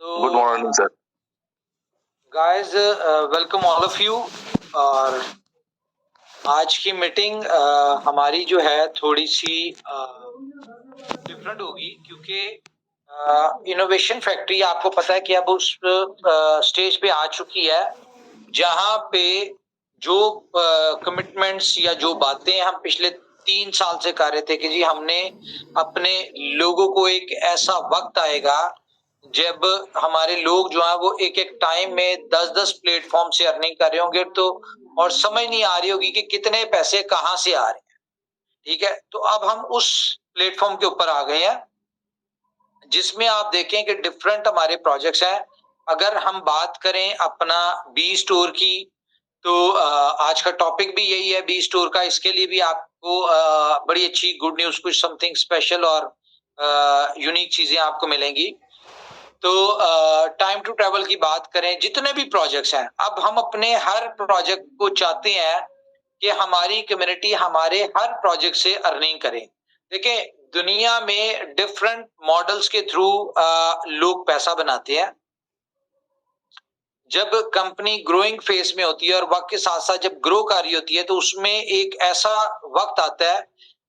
Good morning sir. Guys, welcome all of you. और आज की मीटिंग हमारी जो है थोड़ी सी डिफरेंट होगी, क्योंकि इनोवेशन फैक्ट्री आपको पता है कि अब उस स्टेज पे आ चुकी है जहां पे जो कमिटमेंट्स या जो बातें हम पिछले 3 साल से कर रहे थे कि जी हमने अपने लोगों को एक ऐसा वक्त आएगा जब हमारे लोग जो है वो एक एक टाइम में 10-10 प्लेटफॉर्म से अर्निंग कर रहे होंगे, तो और समझ नहीं आ रही होगी कि कितने पैसे कहां से आ रहे हैं। ठीक है, तो अब हम उस प्लेटफॉर्म के ऊपर आ गए हैं जिसमें आप देखें कि डिफरेंट हमारे प्रोजेक्ट्स हैं। अगर हम बात करें अपना बी स्टोर की, तो आज का टॉपिक भी यही है, बी स्टोर का। इसके लिए भी आपको बड़ी अच्छी गुड न्यूज, कुछ समथिंग स्पेशल और यूनिक चीजें आपको मिलेंगी। तो टाइम टू ट्रैवल की बात करें, जितने भी प्रोजेक्ट्स हैं, अब हम अपने हर प्रोजेक्ट को चाहते हैं कि हमारी कम्युनिटी हमारे हर प्रोजेक्ट से अर्निंग करे। देखिए, दुनिया में डिफरेंट मॉडल्स के थ्रू लोग पैसा बनाते हैं। जब कंपनी ग्रोइंग फेज में होती है और वक्त के साथ साथ जब ग्रो कर रही होती है, तो उसमें एक ऐसा वक्त आता है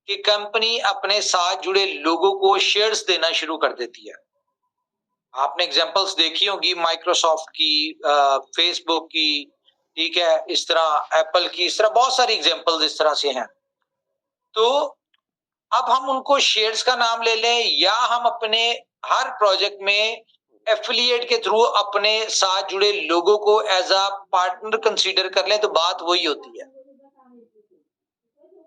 कि कंपनी अपने साथ जुड़े लोगों को शेयर्स देना शुरू कर देती है। आपने एग्जांपल्स देखी होंगी माइक्रोसॉफ्ट की, फेसबुक की, ठीक है, इस तरह एप्पल की, इस तरह बहुत सारी एग्जांपल्स इस तरह से हैं। तो अब हम उनको शेयर्स का नाम ले लें या हम अपने हर प्रोजेक्ट में एफिलिएट के थ्रू अपने साथ जुड़े लोगों को एज अ पार्टनर कंसीडर कर लें, तो बात वही होती है।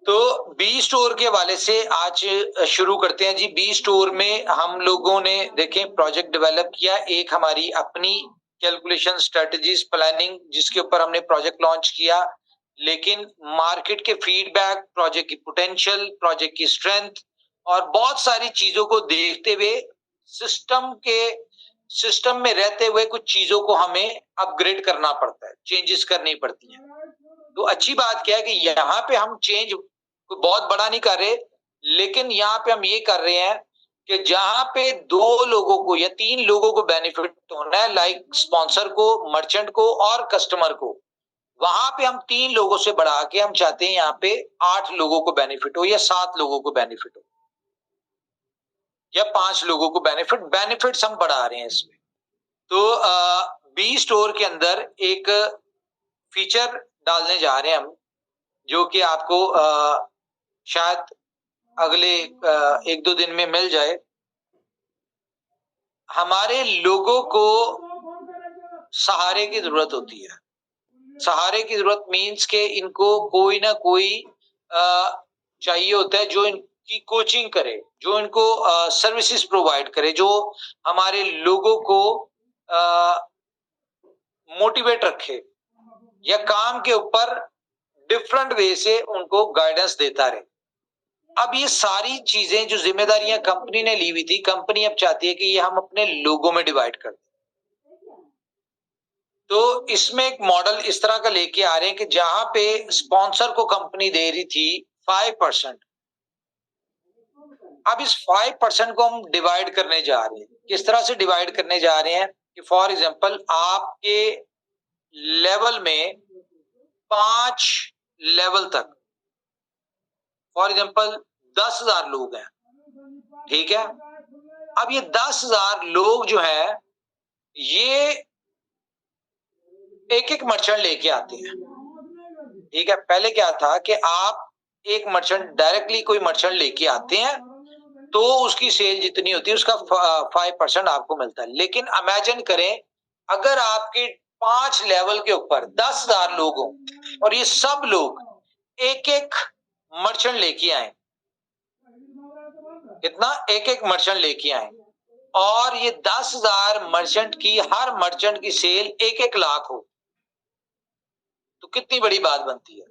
तो बी स्टोर के हवाले से आज शुरू करते हैं जी। बी स्टोर में हम लोगों ने देखें प्रोजेक्ट डेवलप किया, एक हमारी अपनी कैलकुलेशन स्ट्रेटजीज प्लानिंग जिसके ऊपर हमने प्रोजेक्ट लॉन्च किया, लेकिन मार्केट के फीडबैक, प्रोजेक्ट की पोटेंशियल, प्रोजेक्ट की स्ट्रेंथ और बहुत सारी चीजों को देखते हुए सिस्टम में रहते हुए कुछ चीजों को हमें अपग्रेड करना पड़ता है, चेंजेस करनी पड़ती हैं। तो अच्छी बात क्या है कि यहाँ पे हम चेंज कोई बहुत बड़ा नहीं कर रहे, लेकिन यहाँ पे हम ये कर रहे हैं कि जहां पे 2 लोगों को या 3 लोगों को बेनिफिट होना है, लाइक स्पॉन्सर को, मर्चेंट को और कस्टमर को, वहां पे हम 3 लोगों से बढ़ा के हम चाहते हैं यहाँ पे 8 लोगों को बेनिफिट हो या 7 लोगों को बेनिफिट हो या 5 लोगों को बेनिफिट्स हम बढ़ा रहे हैं इसमें। तो बी स्टोर के अंदर एक फीचर डालने जा रहे हैं हम, जो कि आपको शायद अगले 1-2 दिन में मिल जाए। हमारे लोगों को सहारे की जरूरत होती है। सहारे की जरूरत मीन्स के इनको कोई ना कोई चाहिए होता है जो इनकी कोचिंग करे, जो इनको सर्विसेज प्रोवाइड करे, जो हमारे लोगों को मोटिवेट रखे या काम के ऊपर डिफरेंट वे से उनको गाइडेंस देता रहे। अब ये सारी चीजें जो जिम्मेदारियां कंपनी ने ली हुई थी, कंपनी अब चाहती है कि ये हम अपने लोगों में डिवाइड कर दें। तो इसमें एक मॉडल इस तरह का लेके आ रहे हैं कि जहां पे स्पॉन्सर को कंपनी दे रही थी 5%, अब इस 5% को हम डिवाइड करने जा रहे हैं। किस तरह से डिवाइड करने जा रहे हैं कि फॉर एग्जांपल आपके लेवल में 5 लेवल तक, फॉर एग्जांपल 10,000 लोग हैं, ठीक है। अब ये 10,000 लोग जो है ये एक एक मर्चेंट लेके आते हैं, ठीक है। पहले क्या था कि आप एक मर्चेंट डायरेक्टली कोई मर्चेंट लेके आते हैं तो उसकी सेल जितनी होती है उसका 5% आपको मिलता है। लेकिन इमेजिन करें अगर आपके 5 लेवल के ऊपर 10,000 लोग हों और ये सब लोग एक एक मर्चेंट लेके आए, कितना, एक एक मर्चेंट लेके आए, और ये 10,000 मर्चेंट की हर मर्चेंट की सेल 1-1 लाख हो, तो कितनी बड़ी बात बनती है।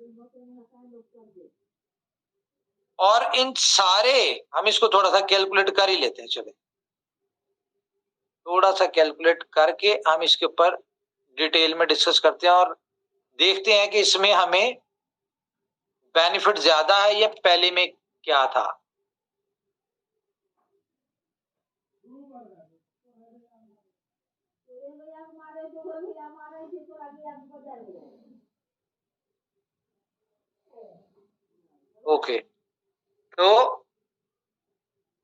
और इन सारे, हम इसको थोड़ा सा कैलकुलेट कर ही लेते हैं, चले थोड़ा सा कैलकुलेट करके हम इसके ऊपर डिटेल में डिस्कस करते हैं और देखते हैं कि इसमें हमें बेनिफिट ज्यादा है या पहले में क्या था। ओके, तो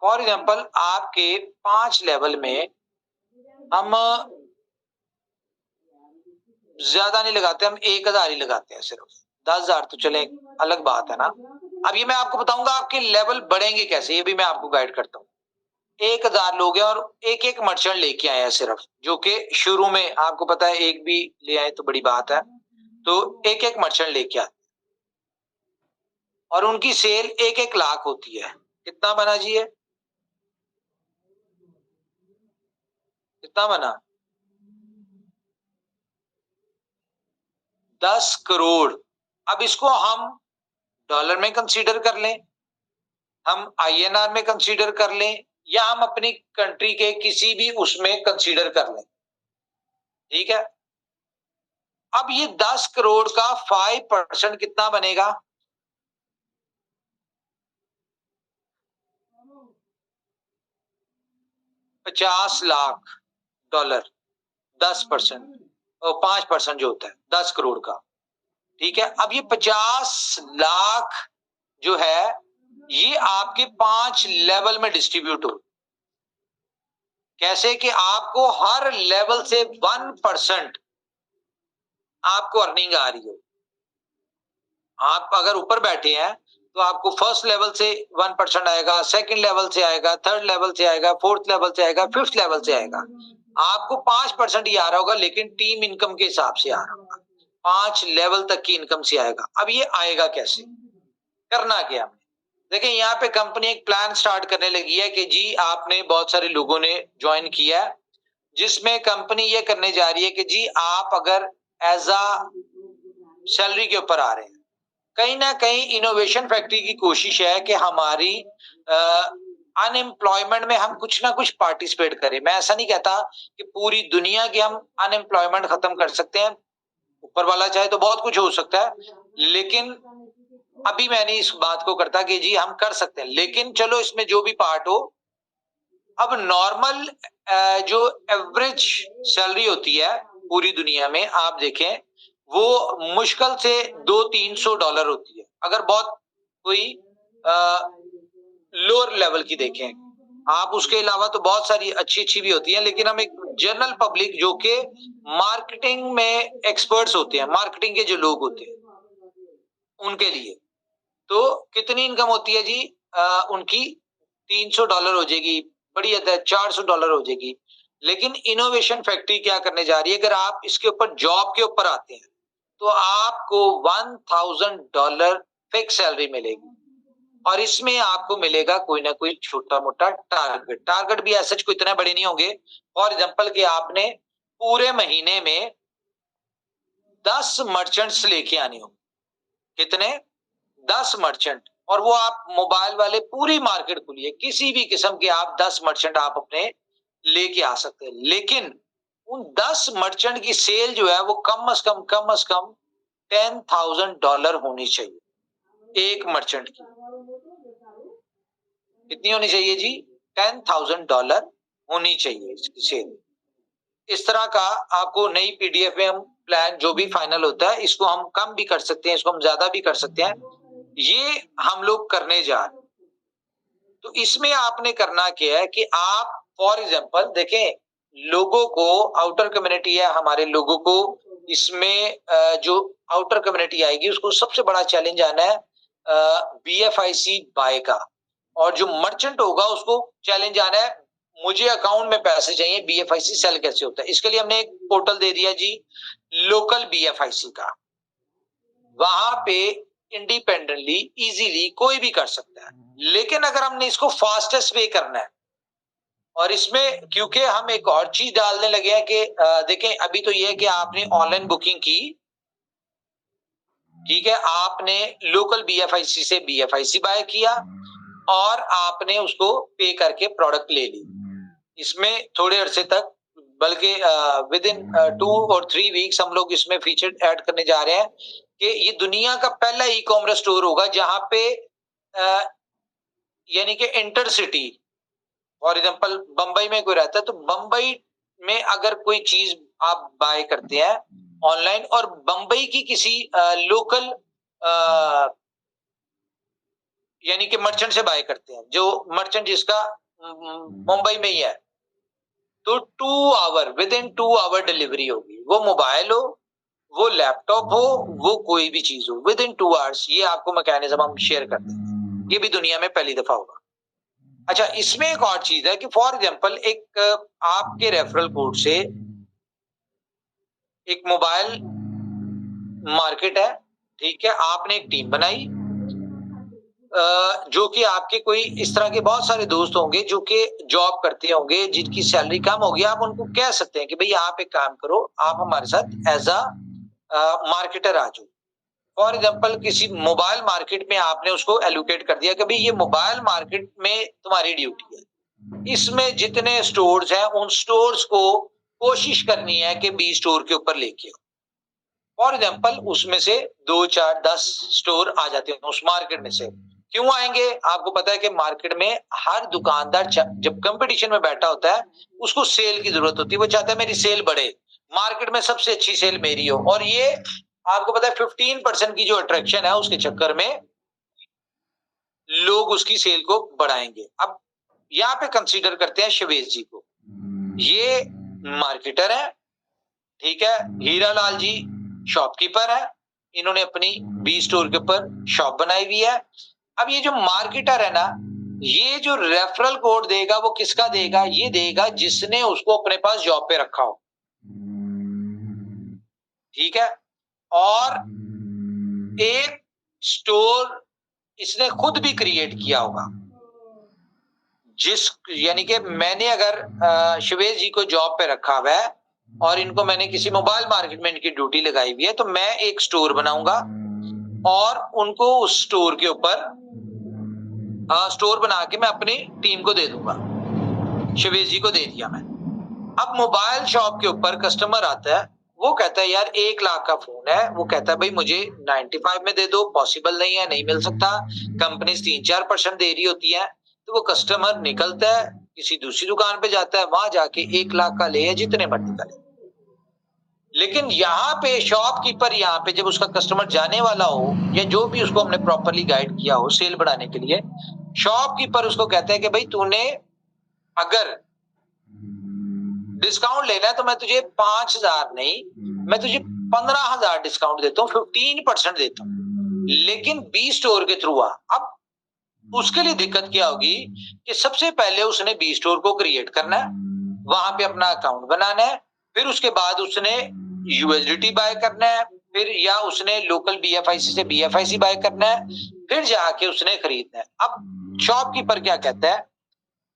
फॉर एग्जांपल आपके 5 लेवल में हम ज्यादा नहीं लगाते, हम 1000 ही लगाते हैं सिर्फ। 10,000 तो चले अलग बात है ना। अब ये मैं आपको बताऊंगा आपके लेवल बढ़ेंगे कैसे, ये भी मैं आपको गाइड करता हूँ। 1000 लोग हैं और एक एक मर्चेंट लेके आए हैं सिर्फ, जो कि शुरू में आपको पता है एक भी ले आए तो बड़ी बात है, तो एक एक मर्चेंट लेके आते और उनकी सेल 1-1 लाख होती है। कितना बना जी है, कितना बना? 10 करोड़। अब इसको हम डॉलर में कंसीडर कर लें, हम आईएनआर में कंसीडर कर लें, या हम अपनी कंट्री के किसी भी उसमें कंसीडर कर लें, ठीक है। अब ये 10 करोड़ का 5% कितना बनेगा? 50 लाख डॉलर। 10% और 5% जो होता है 10 करोड़ का, ठीक है। अब ये 50 लाख जो है ये आपके 5 लेवल में डिस्ट्रीब्यूट हो। कैसे कि आपको हर लेवल से 1% आपको अर्निंग आ रही हो। आप अगर ऊपर बैठे हैं तो आपको फर्स्ट लेवल से 1% आएगा, सेकंड लेवल से आएगा, थर्ड लेवल से आएगा, फोर्थ लेवल से आएगा, फिफ्थ लेवल से आएगा। आपको 5% ही आ रहा होगा, लेकिन टीम इनकम के हिसाब से आ रहा होगा। 5 लेवल तक की इनकम से आएगा। अब ये आएगा कैसे, करना क्या? देखिए यहाँ पे कंपनी एक प्लान स्टार्ट करने लगी है कि जी आपने बहुत सारे लोगों ने ज्वाइन किया है, जिसमें कंपनी ये करने जा रही है कि जी आप अगर एज अ सैलरी के ऊपर आ रहे हैं, कहीं ना कहीं इनोवेशन फैक्ट्री की कोशिश है कि हमारी अनएम्प्लॉयमेंट में हम कुछ ना कुछ पार्टिसिपेट करें। मैं ऐसा नहीं कहता कि पूरी दुनिया की हम अनएम्प्लॉयमेंट खत्म कर सकते हैं, ऊपर वाला चाहे तो बहुत कुछ हो सकता है, लेकिन अभी मैं नहीं इस बात को करता कि जी हम कर सकते हैं, लेकिन चलो इसमें जो भी पार्ट हो। अब नॉर्मल जो एवरेज सैलरी होती है पूरी दुनिया में आप देखें, वो मुश्किल से $200-300 होती है। अगर बहुत कोई लोअर लेवल की देखें आप, उसके अलावा तो बहुत सारी अच्छी अच्छी भी होती है, लेकिन हम एक जनरल पब्लिक जो कि मार्केटिंग में एक्सपर्ट्स होते हैं, मार्केटिंग के जो लोग होते हैं उनके लिए तो कितनी इनकम होती है जी? उनकी $300 हो जाएगी, बड़ी हद है $400 हो जाएगी। लेकिन इनोवेशन फैक्ट्री क्या करने जा रही है, अगर आप इसके ऊपर जॉब के ऊपर आते हैं तो आपको $1000 फिक्स सैलरी मिलेगी, और इसमें आपको मिलेगा कोई ना कोई छोटा मोटा टारगेट। टारगेट भी ऐसे कोई इतने बड़े नहीं होंगे। फॉर एग्जाम्पल कि आपने पूरे महीने में 10 मर्चेंट्स लेके आने होंगे। कितने? 10 मर्चेंट। और वो आप मोबाइल वाले पूरी मार्केट खुली है, किसी भी किस्म के आप 10 मर्चेंट आप अपने लेके आ सकते हैं, लेकिन उन 10 मर्चेंट की सेल जो है वो कम से कम $10,000 होनी चाहिए एक मर्चेंट की। कितनी होनी चाहिए जी? $10,000 होनी चाहिए इसकी सेल। इस तरह का आपको नई पीडीएफ में हम प्लान जो भी फाइनल होता है, इसको हम कम भी कर सकते हैं, इसको हम ज्यादा भी कर सकते हैं। ये हम लोग करने जा रहे हैं। तो इसमें आपने करना क्या है कि आप फॉर एग्जांपल देखें, लोगों को आउटर कम्युनिटी है, हमारे लोगों को इसमें जो आउटर कम्युनिटी आएगी उसको सबसे बड़ा चैलेंज आना है बीएफआईसी बाय का, और जो मर्चेंट होगा उसको चैलेंज आना है मुझे अकाउंट में पैसे चाहिए, बीएफआईसी सेल कैसे होता है। इसके लिए हमने एक पोर्टल दे दिया जी, लोकल बीएफआईसी का। वहां पे इंडिपेंडेंटली इजीली कोई भी कर सकता है, लेकिन अगर हमने इसको फास्टेस्ट वे करना है, और इसमें क्योंकि हम एक और चीज डालने लगे हैं कि देखें अभी तो ये है कि आपने ऑनलाइन बुकिंग की, ठीक है, आपने लोकल बीएफआईसी से बीएफआईसी बाय किया और आपने उसको पे करके प्रोडक्ट ले ली। इसमें थोड़े अरसे तक, बल्कि विद इन 2 और 3 वीक्स हम लोग इसमें फीचर ऐड करने जा रहे हैं कि ये दुनिया का पहला ई कॉमर्स स्टोर होगा जहां पे यानी कि इंटरसिटी, फॉर एग्जांपल बंबई में कोई रहता है तो बंबई में अगर कोई चीज आप बाय करते हैं ऑनलाइन और बंबई की किसी लोकल यानी कि मर्चेंट से बाय करते हैं, जो मर्चेंट जिसका मुंबई में ही है, तो 2 hour, within 2 hour delivery होगी। वो मोबाइल हो, वो लैपटॉप हो, वो कोई भी चीज हो, विद इन 2 आवर्स। ये आपको मैकेनिज्म हम शेयर करते हैं, ये भी दुनिया में पहली दफा होगा। अच्छा, इसमें एक और चीज है कि फॉर एग्जांपल एक आपके रेफरल कोड से एक मोबाइल मार्केट है, ठीक है, आपने एक टीम बनाई, जो कि आपके कोई इस तरह के बहुत सारे दोस्त होंगे जो कि जॉब करते होंगे, जिनकी सैलरी कम होगी। आप उनको कह सकते हैं कि भाई आप एक काम करो, आप हमारे साथ एज अ मार्केटर आ जाओ। फॉर एग्जाम्पल किसी मोबाइल मार्केट में आपने उसको एलोकेट कर दिया कि भाई ये मोबाइल मार्केट में तुम्हारी ड्यूटी है, इसमें जितने स्टोर्स हैं उन स्टोर्स को कोशिश करनी है कि बी स्टोर के ऊपर लेके आओ। फॉर एग्जाम्पल उसमें से 2 4 10 स्टोर आ जाते हैं उस मार्केट में से। क्यों आएंगे? आपको पता है कि मार्केट में हर दुकानदार जब कंपटीशन में बैठा होता है उसको सेल की जरूरत होती है, वो चाहता है मेरी सेल बढ़े, मार्केट में सबसे अच्छी सेल मेरी हो। और ये आपको पता है 15% की जो अट्रैक्शन है उसके चक्कर में लोग उसकी सेल को बढ़ाएंगे। अब यहाँ पे कंसीडर करते हैं शवेज जी को, ये मार्केटर है, ठीक है, हीरा लाल जी शॉपकीपर है, इन्होंने अपनी बी स्टोर के ऊपर शॉप बनाई हुई है। अब ये जो मार्केटर है ना, ये जो रेफरल कोड देगा वो किसका देगा? ये देगा जिसने उसको अपने पास जॉब पे रखा हो, ठीक है। और एक स्टोर इसने खुद भी क्रिएट किया होगा, जिस यानी कि मैंने अगर शिवेश जी को जॉब पे रखा हुआ है और इनको मैंने किसी मोबाइल मार्केट में इनकी ड्यूटी लगाई हुई है, तो मैं एक स्टोर बनाऊंगा और उनको उस स्टोर के ऊपर स्टोर बना के मैं अपनी टीम को दे दूंगा। शिवेश जी को दे दिया मैं। अब मोबाइल शॉप के ऊपर कस्टमर आता है, वो कहता है यार 1 लाख का फोन है, वो कहता है भाई मुझे 95 में दे दो, पॉसिबल नहीं है, नहीं मिल सकता, कंपनी 3-4% दे रही होती है। तो वो कस्टमर निकलता है, किसी दूसरी दुकान पे जाता है, वहां जाके 1 लाख का ले, जितने मर्जी का ले। लेकिन यहाँ पे शॉपकीपर, यहाँ पे जब उसका कस्टमर जाने वाला हो या जो भी उसको हमने प्रॉपरली गाइड किया हो सेल बढ़ाने के लिए, शॉपकीपर उसको कहता है कि भाई तूने अगर डिस्काउंट लेना है तो मैं तुझे 5,000 नहीं, मैं तुझे 15,000 डिस्काउंट देता हूँ, 15% देता हूँ, लेकिन बी स्टोर के थ्रू आ। अब उसके लिए दिक्कत क्या होगी कि सबसे पहले उसने बी स्टोर को क्रिएट करना है, वहां पे अपना अकाउंट बनाना है, फिर उसके बाद उसने यूएसडीटी बाय करना है, फिर या उसने लोकल बीएफआईसी से बीएफआईसी बाय करना है, फिर जाके उसने खरीदना है। अब शॉपकीपर क्या कहता है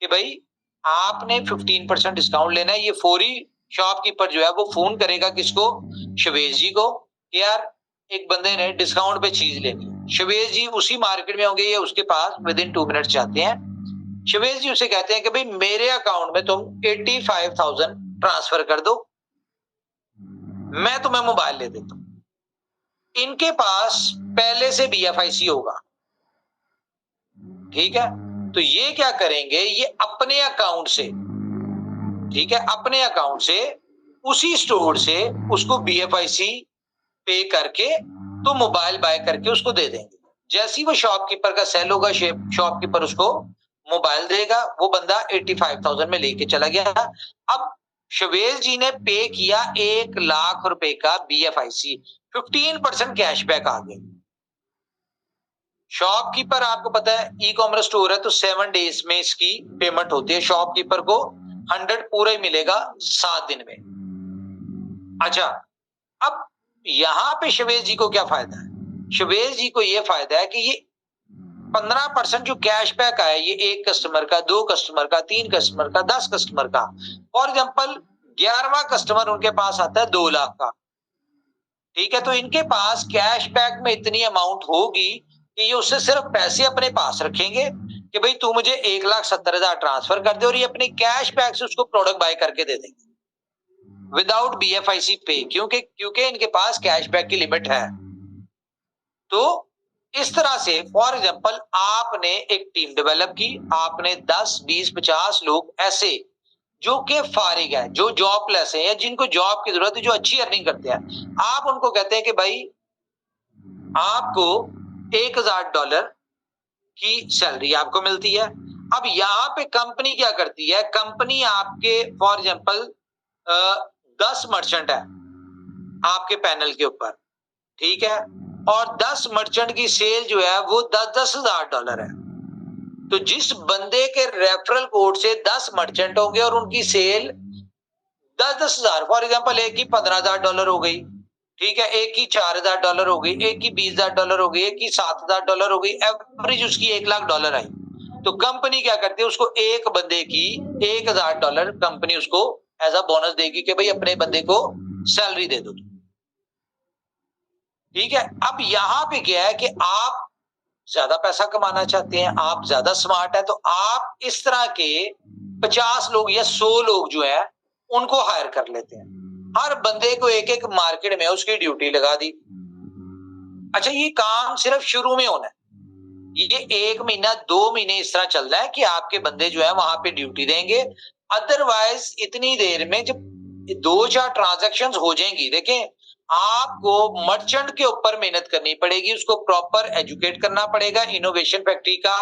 कि भाई आपने 15% डिस्काउंट लेना है, ये फौरी शॉपकीपर जो है वो फोन करेगा किसको? शवेज जी को, कि यार एक बंदे ने डिस्काउंट पे चीज लेनी है। शवेज जी उसी मार्केट में होंगे या उसके पास विद इन 2 मिनट्स जाते हैं। शवेज जी उसे कहते हैं कि भाई मेरे अकाउंट में तुम 85,000 ट्रांसफर कर दो, मैं तुम्हें मोबाइल ले देता हूं। इनके पास पहले से बीएफआईसी होगा, ठीक है। तो ये क्या करेंगे, ये अपने अकाउंट से, ठीक है, अपने अकाउंट से उसी स्टोर से उसको बीएफआईसी पे करके तो मोबाइल बाय करके उसको दे देंगे। जैसे ही वो शॉपकीपर का सेल होगा, शॉपकीपर उसको मोबाइल देगा, वो बंदा 85,000 में लेके चला गया। अब शवेज जी ने पे किया 1 लाख रुपए का बीएफआईसी, 15% कैशबैक आ गया। शॉपकीपर आपको पता है ई कॉमर्स स्टोर है तो 7 डेज में इसकी पेमेंट होती है, शॉपकीपर को 100 पूरा ही मिलेगा 7 दिन में। अच्छा, अब यहां पे शवेज जी को क्या फायदा है? शवेज जी को यह फायदा है कि ये 15% जो कैशबैक आया, ये 1 कस्टमर का, 2 कस्टमर का, 3 कस्टमर का, 10 कस्टमर का, फॉर एग्जाम्पल 11वां कस्टमर उनके पास आता है 2 लाख का, ठीक है। तो इनके पास कैशबैक में इतनी अमाउंट होगी कि ये उससे सिर्फ पैसे अपने पास रखेंगे कि भाई तू मुझे 1,70,000 ट्रांसफर कर दे, और ये अपने कैशबैक से उसको प्रोडक्ट बाय करके दे देंगे विदाउट बीएफआईसी पे, क्योंकि इनके पास कैशबैक की लिमिट है। तो इस तरह से फॉर एग्जांपल आपने एक टीम डेवलप की, आपने 10 20 50 लोग ऐसे जो कि फारिग है, जो जॉबलेस है या जिनको जॉब की जरूरत है, जो अच्छी अर्निंग करते हैं, आप उनको कहते हैं कि भाई आपको $1000 की सैलरी आपको मिलती है। अब यहाँ पे कंपनी क्या करती है, कंपनी आपके फॉर एग्जांपल 10 मर्चेंट है आपके पैनल के ऊपर, ठीक है, और 10 मर्चेंट की सेल जो है वो $10,000 है। तो जिस बंदे के रेफरल कोड से 10 मर्चेंट होंगे और उनकी सेल 10,000 फॉर एग्जांपल, एक की $15,000 हो गई, ठीक है, एक की $4,000 हो गई, एक की $20,000 हो गई, एक की $7,000 हो गई, एवरेज उसकी $1,00,000 आई। तो कंपनी क्या करती है, उसको एक बंदे की $1,000 कंपनी उसको एज अ बोनस देगी कि भाई अपने बंदे को सैलरी दे दो, ठीक है। अब यहाँ पे क्या है कि आप ज्यादा पैसा कमाना चाहते हैं, आप ज्यादा स्मार्ट है, तो आप इस तरह के 50 लोग या 100 लोग जो है उनको हायर कर लेते हैं। हर बंदे को एक एक मार्केट में उसकी ड्यूटी लगा दी। अच्छा, ये काम सिर्फ शुरू में होना है, ये 1 महीना 2 महीने इस तरह चल रहा है कि आपके बंदे जो है वहां पे ड्यूटी देंगे। अदरवाइज इतनी देर में जब 2-4 ट्रांजैक्शंस हो जाएंगी, देखें, आपको मर्चेंट के ऊपर मेहनत करनी पड़ेगी, उसको प्रॉपर एजुकेट करना पड़ेगा, इनोवेशन फैक्ट्री का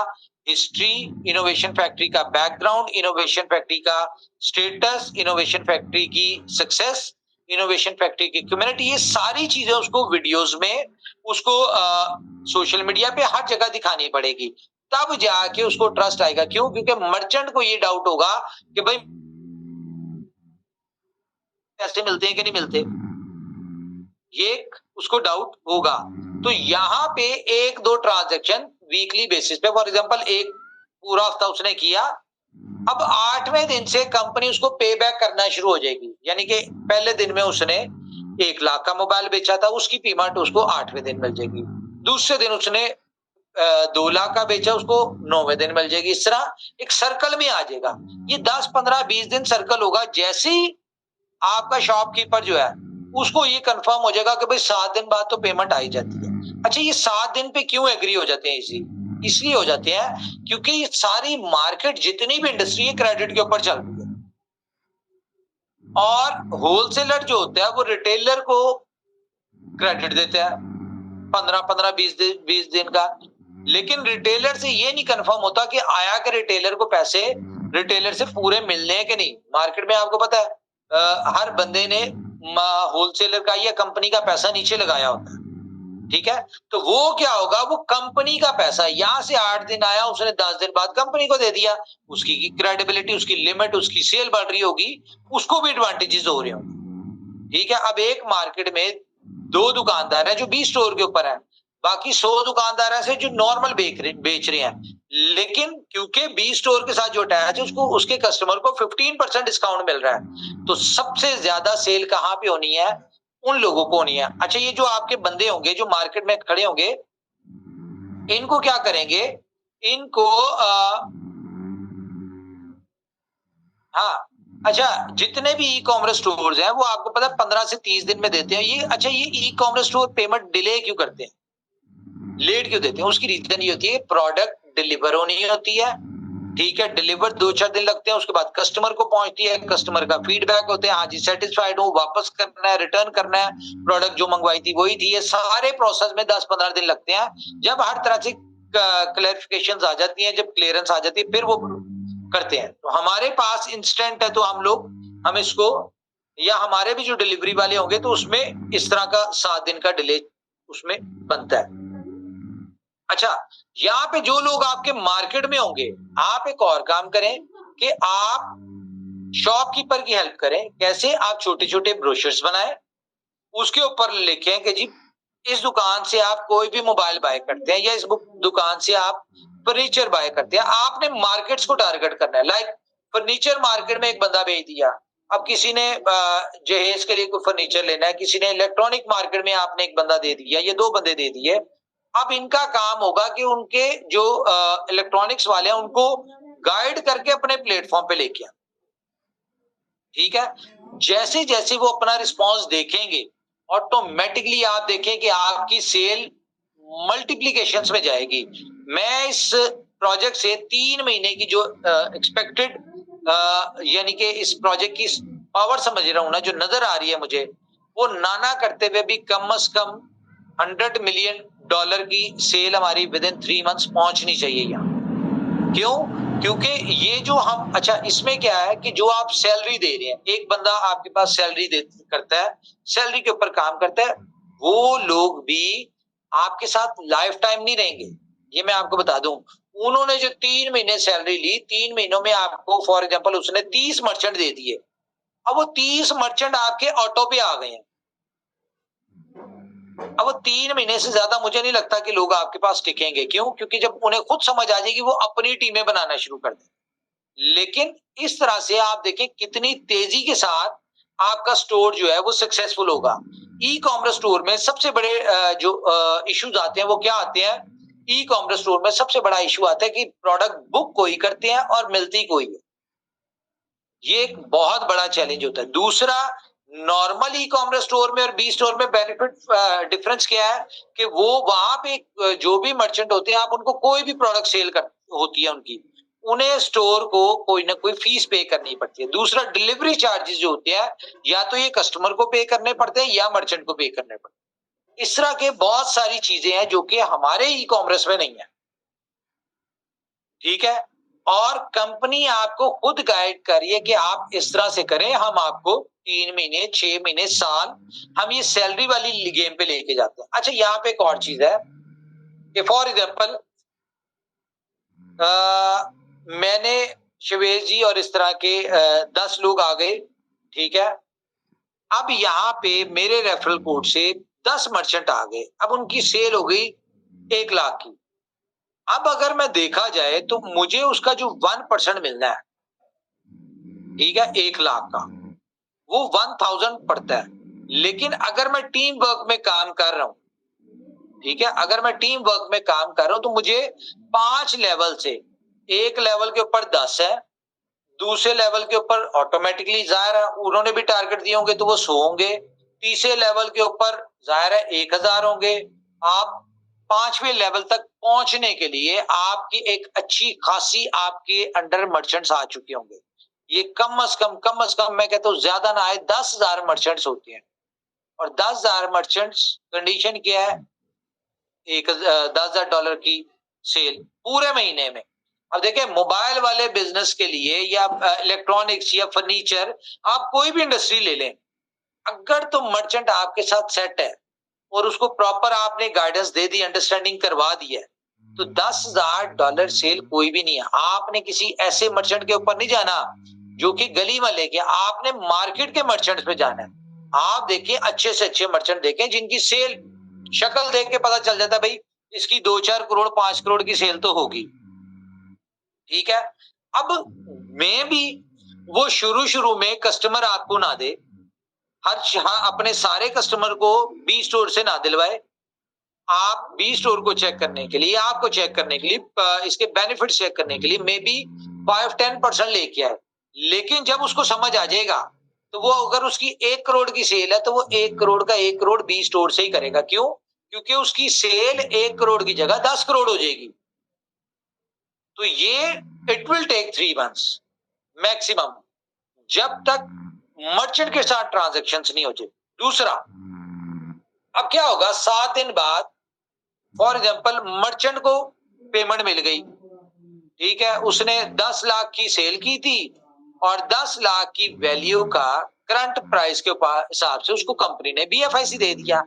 हिस्ट्री, इनोवेशन फैक्ट्री का बैकग्राउंड, इनोवेशन फैक्ट्री का स्टेटस, इनोवेशन फैक्ट्री की सक्सेस, इनोवेशन फैक्ट्री की कम्युनिटी, ये सारी चीजें उसको वीडियोस में, उसको सोशल मीडिया पे हर जगह दिखानी पड़ेगी, तब जाके उसको ट्रस्ट आएगा। क्यों? क्योंकि मर्चेंट को ये डाउट होगा कि भाई पैसे मिलते हैं कि नहीं मिलते, ये उसको डाउट होगा। तो यहाँ पे 1-2 ट्रांजैक्शन वीकली बेसिस पे, फॉर एग्जांपल एक पूरा हफ्ता उसने किया, अब 8वें दिन से कंपनी उसको पे बैक करना शुरू हो जाएगी। यानी कि पहले दिन में उसने 1 लाख का मोबाइल बेचा था, उसकी पेमेंट उसको 8वें दिन मिल जाएगी। दूसरे दिन उसने 2 लाख का बेचा, उसको 9वें दिन मिल जाएगी। इस तरह एक सर्कल में आ जाएगा। ये 10, 15, 20 दिन सर्कल होगा। जैसे ही आपका शॉपकीपर जो है उसको ये कंफर्म हो जाएगा कि भाई 7 दिन बाद तो पेमेंट आ ही जाती है। अच्छा, ये 7 दिन पे क्यों एग्री हो जाते हैं? इसलिए हो जाते हैं क्योंकि सारी मार्केट, जितनी भी इंडस्ट्री है, क्रेडिट के ऊपर चल रही है, और होलसेलर जो होता है वो रिटेलर को क्रेडिट देता है 15-15, 20 दिन का। लेकिन रिटेलर से ये नहीं कंफर्म होता कि आया कि रिटेलर को पैसे रिटेलर से पूरे मिलने हैं कि नहीं। मार्केट में आपको पता है हर बंदे ने होलसेलर का या कंपनी का पैसा नीचे लगाया होता है, ठीक है। तो वो क्या होगा, वो कंपनी का पैसा यहाँ से 8 दिन आया, उसने 10 दिन बाद कंपनी को दे दिया। उसकी क्रेडिबिलिटी, उसकी लिमिट, उसकी सेल बढ़ रही होगी, उसको भी एडवांटेजेस हो रहे होंगे, ठीक है। अब एक मार्केट में 2 दुकानदार है जो 20 स्टोर के ऊपर है, बाकी 100 दुकानदार ऐसे जो नॉर्मल बेच रहे हैं, लेकिन क्योंकि 20 स्टोर के साथ जो अटैच है, उसको उसके कस्टमर को 15% डिस्काउंट मिल रहा है। तो सबसे ज्यादा सेल कहां पे होनी है? उन लोगों को होनी है। अच्छा, ये जो आपके बंदे होंगे जो मार्केट में खड़े होंगे, इनको क्या करेंगे? इनको हाँ, अच्छा, जितने भी ई कॉमर्स स्टोर्स हैं वो आपको पता है 15 से 30 दिन में देते हैं ये। अच्छा, ये e commerce store payment delay क्यों करते हैं, लेट क्यों देते हैं? उसकी रीजन ये होती है, प्रोडक्ट डिलीवर होनी होती है, ठीक है, डिलीवर 2-4 दिन लगते हैं, उसके बाद कस्टमर को पहुंचती है, कस्टमर का फीडबैक होते हैं, हाँ जी सेटिस्फाइड हूँ, वापस करना है, रिटर्न करना है, प्रोडक्ट जो मंगवाई थी वही थी। ये सारे प्रोसेस में 10-15 दिन लगते हैं। जब हर तरह से क्लैरिफिकेशंस आ जाती हैं, जब क्लियरेंस आ जाती है, फिर वो करते हैं। तो हमारे पास इंस्टेंट है, तो हम इसको, या हमारे भी जो डिलीवरी वाले होंगे तो उसमें इस तरह का 7 दिन का डिले उसमें बनता है। अच्छा, यहाँ पे जो लोग आपके मार्केट में होंगे, आप एक और काम करें कि आप शॉपकीपर की हेल्प करें। कैसे? आप छोटे-छोटे ब्रोशर्स बनाएं, उसके ऊपर लिखें कि जी इस दुकान से आप कोई भी मोबाइल बाय करते हैं या इस दुकान से आप फर्नीचर बाय करते हैं। आपने मार्केट्स को टारगेट करना है। लाइक फर्नीचर मार्केट में एक बंदा भेज दिया, अब किसी ने जहेज के लिए कोई फर्नीचर लेना है, किसी ने इलेक्ट्रॉनिक मार्केट में आपने एक बंदा दे दिया, ये 2 बंदे दे दिए। अब इनका काम होगा कि उनके जो इलेक्ट्रॉनिक्स वाले हैं उनको गाइड करके अपने प्लेटफॉर्म पे लेके आए, ठीक है। जैसे जैसे वो अपना रिस्पॉन्स देखेंगे, ऑटोमेटिकली आप देखें कि आपकी सेल मल्टीप्लीकेशंस में जाएगी। मैं इस प्रोजेक्ट से 3 महीने की जो एक्सपेक्टेड यानी कि इस प्रोजेक्ट की पावर समझ रहा हूं ना, जो नजर आ रही है मुझे, वो नाना करते हुए भी कम से कम $100 मिलियन की सेल हमारी विद इन 3 मंथ्स पहुंचनी चाहिए यहाँ। क्यों? क्योंकि ये जो हम, अच्छा इसमें क्या है कि जो आप सैलरी दे रहे हैं, एक बंदा आपके पास सैलरी दे करता है, सैलरी के ऊपर काम करता है, वो लोग भी आपके साथ लाइफ टाइम नहीं रहेंगे। ये मैं आपको बता दूं, उन्होंने जो 3 महीने सैलरी ली, 3 महीनों में आपको फॉर एग्जांपल उसने 30 मर्चेंट दे दिए। अब वो 30 मर्चेंट आपके ऑटो पे आ गए हैं। अब वो 3 महीने से ज्यादा मुझे नहीं लगता कि लोग आपके पास टिकेंगे। क्यों? क्योंकि जब उन्हें खुद समझ आ जाएगी, वो अपनी टीमें बनाना शुरू कर दें। लेकिन इस तरह से आप देखें कितनी तेजी के साथ आपका स्टोर जो है वो सक्सेसफुल होगा। ई कॉमर्स स्टोर में सबसे बड़े जो इश्यूज आते हैं वो क्या आते हैं? ई कॉमर्स स्टोर में सबसे बड़ा इशू आता है कि प्रोडक्ट बुक कोई करते हैं और मिलती कोई है। ये एक बहुत बड़ा चैलेंज होता है। दूसरा, नॉर्मल ई कॉमर्स स्टोर में और बी स्टोर में बेनिफिट डिफरेंस क्या है कि वो वहां पे जो भी मर्चेंट होते हैं, आप उनको कोई भी प्रोडक्ट सेल कर होती है उनकी, उन्हें स्टोर को कोई ना कोई फीस पे करनी पड़ती है। दूसरा, डिलीवरी चार्जेस जो होते हैं, या तो ये कस्टमर को पे करने पड़ते हैं या मर्चेंट को पे करने पड़ते हैं। इस तरह के बहुत सारी चीजें हैं जो कि हमारे ई कॉमर्स में नहीं है। ठीक है? और कंपनी आपको खुद गाइड कर रही है कि आप इस तरह से करें, हम आपको 3 महीने, 6 महीने, साल, हम ये सैलरी वाली गेम पे लेके जाते हैं। अच्छा, यहाँ पे एक और चीज है कि फॉर एग्जाम्पल मैंने, शिवेश जी और इस तरह के 10 लोग आ गए, ठीक है? अब यहाँ पे मेरे रेफरल कोड से 10 मर्चेंट आ गए, अब उनकी सेल हो गई 1 लाख की। अब अगर मैं देखा जाए तो मुझे उसका जो 1% मिलना है, ठीक है, 1 लाख का, वो 1000 पड़ता है। लेकिन अगर मैं टीम वर्क में काम कर रहा हूं, ठीक है, अगर मैं टीम वर्क में काम कर रहा हूं तो मुझे 5 लेवल से, एक लेवल के ऊपर 10 है, दूसरे लेवल के ऊपर ऑटोमेटिकली जाहिर है उन्होंने भी टारगेट दिए होंगे तो वो 100 होंगे, तीसरे लेवल के ऊपर जाहिर है 1000 होंगे। आप 5वें लेवल तक पहुंचने के लिए आपकी एक अच्छी खासी आपके अंडर मर्चेंट्स आ चुके होंगे। ये कम से कम मैं कहता हूं ज्यादा ना आए 10,000 मर्चेंट्स होते हैं। और 10,000 मर्चेंट्स, कंडीशन क्या है? $10,000 की सेल पूरे महीने में। अब देखिए, मोबाइल वाले बिजनेस के लिए या इलेक्ट्रॉनिक्स या फर्नीचर, आप कोई भी इंडस्ट्री ले लें, अगर तो मर्चेंट आपके साथ सेट है और उसको प्रॉपर आपने गाइडेंस दे दी, अंडरस्टैंडिंग करवा दी है, तो $10,000 सेल कोई भी नहीं है। आपने किसी ऐसे मर्चेंट के ऊपर नहीं जाना जो कि गली में लेके, आपने मार्केट के मर्चेंट पे जाना है। आप देखिए, अच्छे से अच्छे मर्चेंट देखें जिनकी सेल शक्ल देख के पता चल जाता है, भाई इसकी 2-4 करोड़ 5 करोड़ की सेल तो होगी। ठीक है? अब मैं भी, वो शुरू में कस्टमर आपको ना दे, अपने सारे कस्टमर को बी स्टोर से ना दिलवाए। आप बी स्टोर को चेक करने के लिए, आपको चेक करने के लिए, इसके बेनिफिट चेक करने के लिए मे बी 5-10% लेके आए। लेकिन जब उसको समझ आ जाएगा, तो वो अगर उसकी 1 करोड़ की सेल है तो वो 1 करोड़ का 1 करोड़ बी स्टोर से ही करेगा। क्यों? क्योंकि उसकी सेल 1 करोड़ की जगह 10 करोड़ हो जाएगी। तो ये it will take 3 months maximum, जब तक मर्चेंट के साथ ट्रांजैक्शंस नहीं हो जाए। दूसरा, अब क्या होगा 7 दिन बाद, फॉर एग्जांपल मर्चेंट को पेमेंट मिल गई, ठीक है, उसने 10 लाख की सेल की थी और 10 लाख की वैल्यू का करंट प्राइस के हिसाब से उसको कंपनी ने बीएफआईसी दे दिया।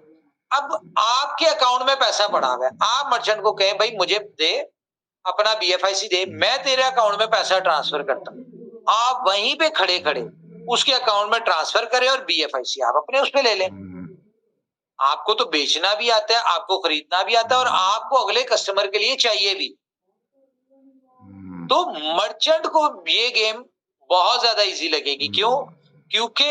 अब आपके अकाउंट में पैसा पड़ा हुआ है, आप मर्चेंट को कहें भाई मुझे दे, अपना बीएफआईसी दे, मैं तेरे अकाउंट में पैसा ट्रांसफर करता हूं। आप वहीं पे खड़े खड़े उसके अकाउंट में ट्रांसफर करें और बीएफआईसी आप अपने उस पे ले लें। आपको तो बेचना भी आता है, आपको खरीदना भी आता है और आपको अगले कस्टमर के लिए चाहिए भी। तो मर्चेंट को ये गेम बहुत ज्यादा इजी लगेगी। क्यों? क्योंकि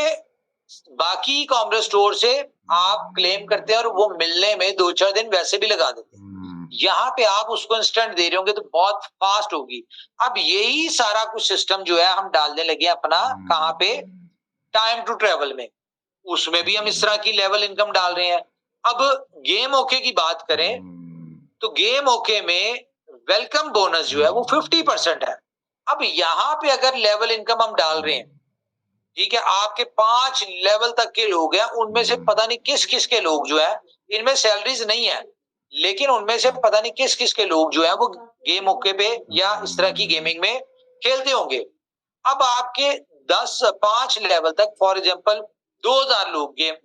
बाकी कॉमर्स स्टोर से आप क्लेम करते हैं और वो मिलने में 2-4 दिन वैसे भी लगा देते हैं। यहाँ पे आप उसको इंस्टेंट दे रहे होंगे तो बहुत फास्ट होगी। अब यही सारा कुछ सिस्टम जो है हम डालने लगे अपना, कहाँ पे? टाइम टू ट्रेवल में। उसमें भी हम इस तरह की लेवल इनकम डाल रहे हैं। अब गेम ओके की बात करें तो गेम ओके में वेलकम बोनस जो है वो 50% है। अब यहाँ पे अगर लेवल इनकम हम डाल रहे हैं, ठीक है, आपके 5 लेवल तक के लोग हैं, उनमें से पता नहीं किस किस के लोग जो है, इनमें सैलरीज नहीं है, लेकिन उनमें से पता नहीं किस किस के लोग जो है वो गेम ओके पे या इस तरह की गेमिंग में खेलते होंगे। अब आपके 5 लेवल तक फॉर एग्जांपल 2000 लोग गेम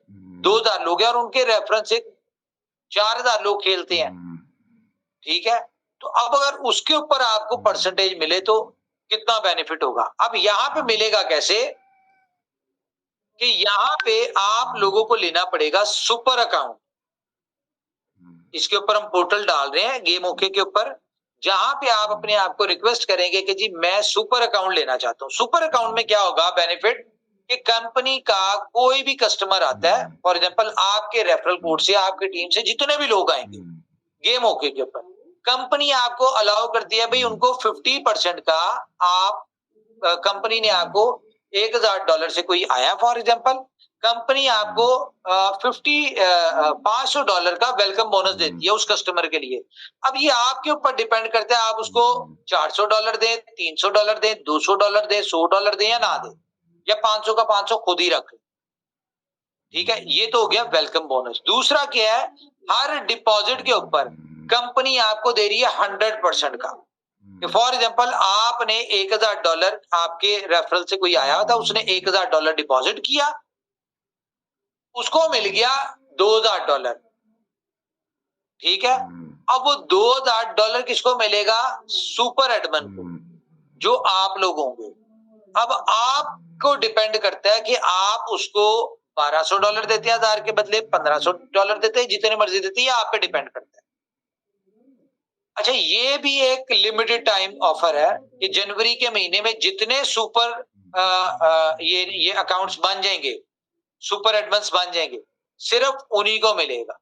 2000 लोग हैं और उनके रेफरेंस से 4000 लोग खेलते हैं, ठीक है। तो अब अगर उसके ऊपर आपको परसेंटेज मिले तो कितना बेनिफिट होगा। अब यहाँ पे मिलेगा कैसे कि यहाँ पे आप लोगों को लेना पड़ेगा सुपर अकाउंट। इसके ऊपर हम पोर्टल डाल रहे हैं गेम ओके के ऊपर, जहां पे आप अपने आप को रिक्वेस्ट करेंगे कि जी मैं सुपर अकाउंट लेना चाहता हूँ। सुपर अकाउंट में क्या होगा बेनिफिट कि कंपनी का कोई भी कस्टमर आता है, फॉर एग्जांपल आपके रेफरल कोड से आपकी टीम से जितने भी लोग आएंगे गेम ओके के ऊपर, कंपनी आपको अलाउ करती है भाई उनको 50% का आप कंपनी ने आपको $1000 से कोई आया फॉर एग्जांपल, कंपनी आपको $500 का वेलकम बोनस देती है उस कस्टमर के लिए। अब ये आपके ऊपर डिपेंड करता है, आप उसको $400 दें, $300 दें, $200 दें, $100 दें या ना दें, या 500 का 500 खुद ही रखें, ठीक है। ये तो हो गया वेलकम बोनस। दूसरा क्या है, हर डिपॉजिट के ऊपर कंपनी आपको दे रही है 100% का। फॉर एग्जांपल आपने $1000 आपके रेफरल से कोई आया था, उसने $1000 डिपॉजिट किया, उसको मिल गया $2000, ठीक है। अब वो $2000 किसको मिलेगा, सुपर एडमिन को, जो आप लोग होंगे। अब आपको डिपेंड करता है कि आप उसको $1200 देते हैं, 1000 के बदले $1500 देते हैं, जितने मर्जी देते हैं, आप पे डिपेंड करता है। अच्छा, ये भी एक लिमिटेड टाइम ऑफर है कि जनवरी के महीने में जितने सुपर ये अकाउंट्स बन जाएंगे, सुपर एडवांस बन जाएंगे, सिर्फ उन्हीं को मिलेगा।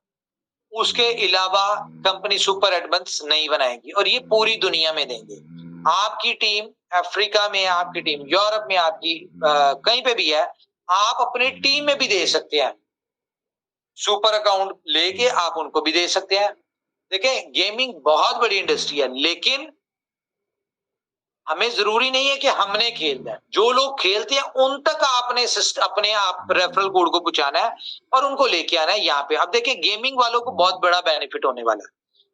उसके अलावा कंपनी सुपर एडवांस नहीं बनाएगी, और ये पूरी दुनिया में देंगे। आपकी टीम अफ्रीका में, आपकी टीम यूरोप में, आपकी कहीं पे भी है, आप अपनी टीम में भी दे सकते हैं। सुपर अकाउंट लेके आप उनको भी दे सकते हैं। देखें, गेमिंग बहुत बड़ी इंडस्ट्री है, लेकिन हमें जरूरी नहीं है कि हमने खेलना है। जो लोग खेलते हैं उन तक आपने अपने आप रेफरल कोड को पहुंचाना है और उनको लेके आना है यहाँ पे। अब देखिए, गेमिंग वालों को बहुत बड़ा बेनिफिट होने वाला है।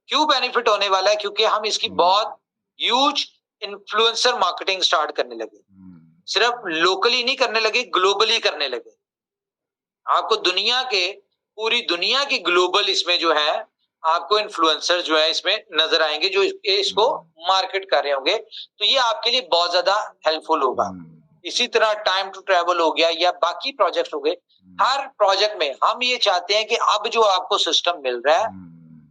क्यों बेनिफिट होने वाला है? क्योंकि हम इसकी बहुत ह्यूज इन्फ्लुएंसर मार्केटिंग स्टार्ट करने लगे। सिर्फ लोकली नहीं करने लगे, ग्लोबली करने लगे। आपको दुनिया के पूरी दुनिया की ग्लोबल इसमें जो है आपको इन्फ्लुएंसर जो है इसमें नजर आएंगे, जो इसको मार्केट कर रहे होंगे। तो ये आपके लिए बहुत ज्यादा हेल्पफुल होगा। इसी तरह टाइम टू ट्रैवल हो गया या बाकी प्रोजेक्ट हो गए, हर प्रोजेक्ट में हम ये चाहते हैं कि अब जो आपको सिस्टम मिल रहा है,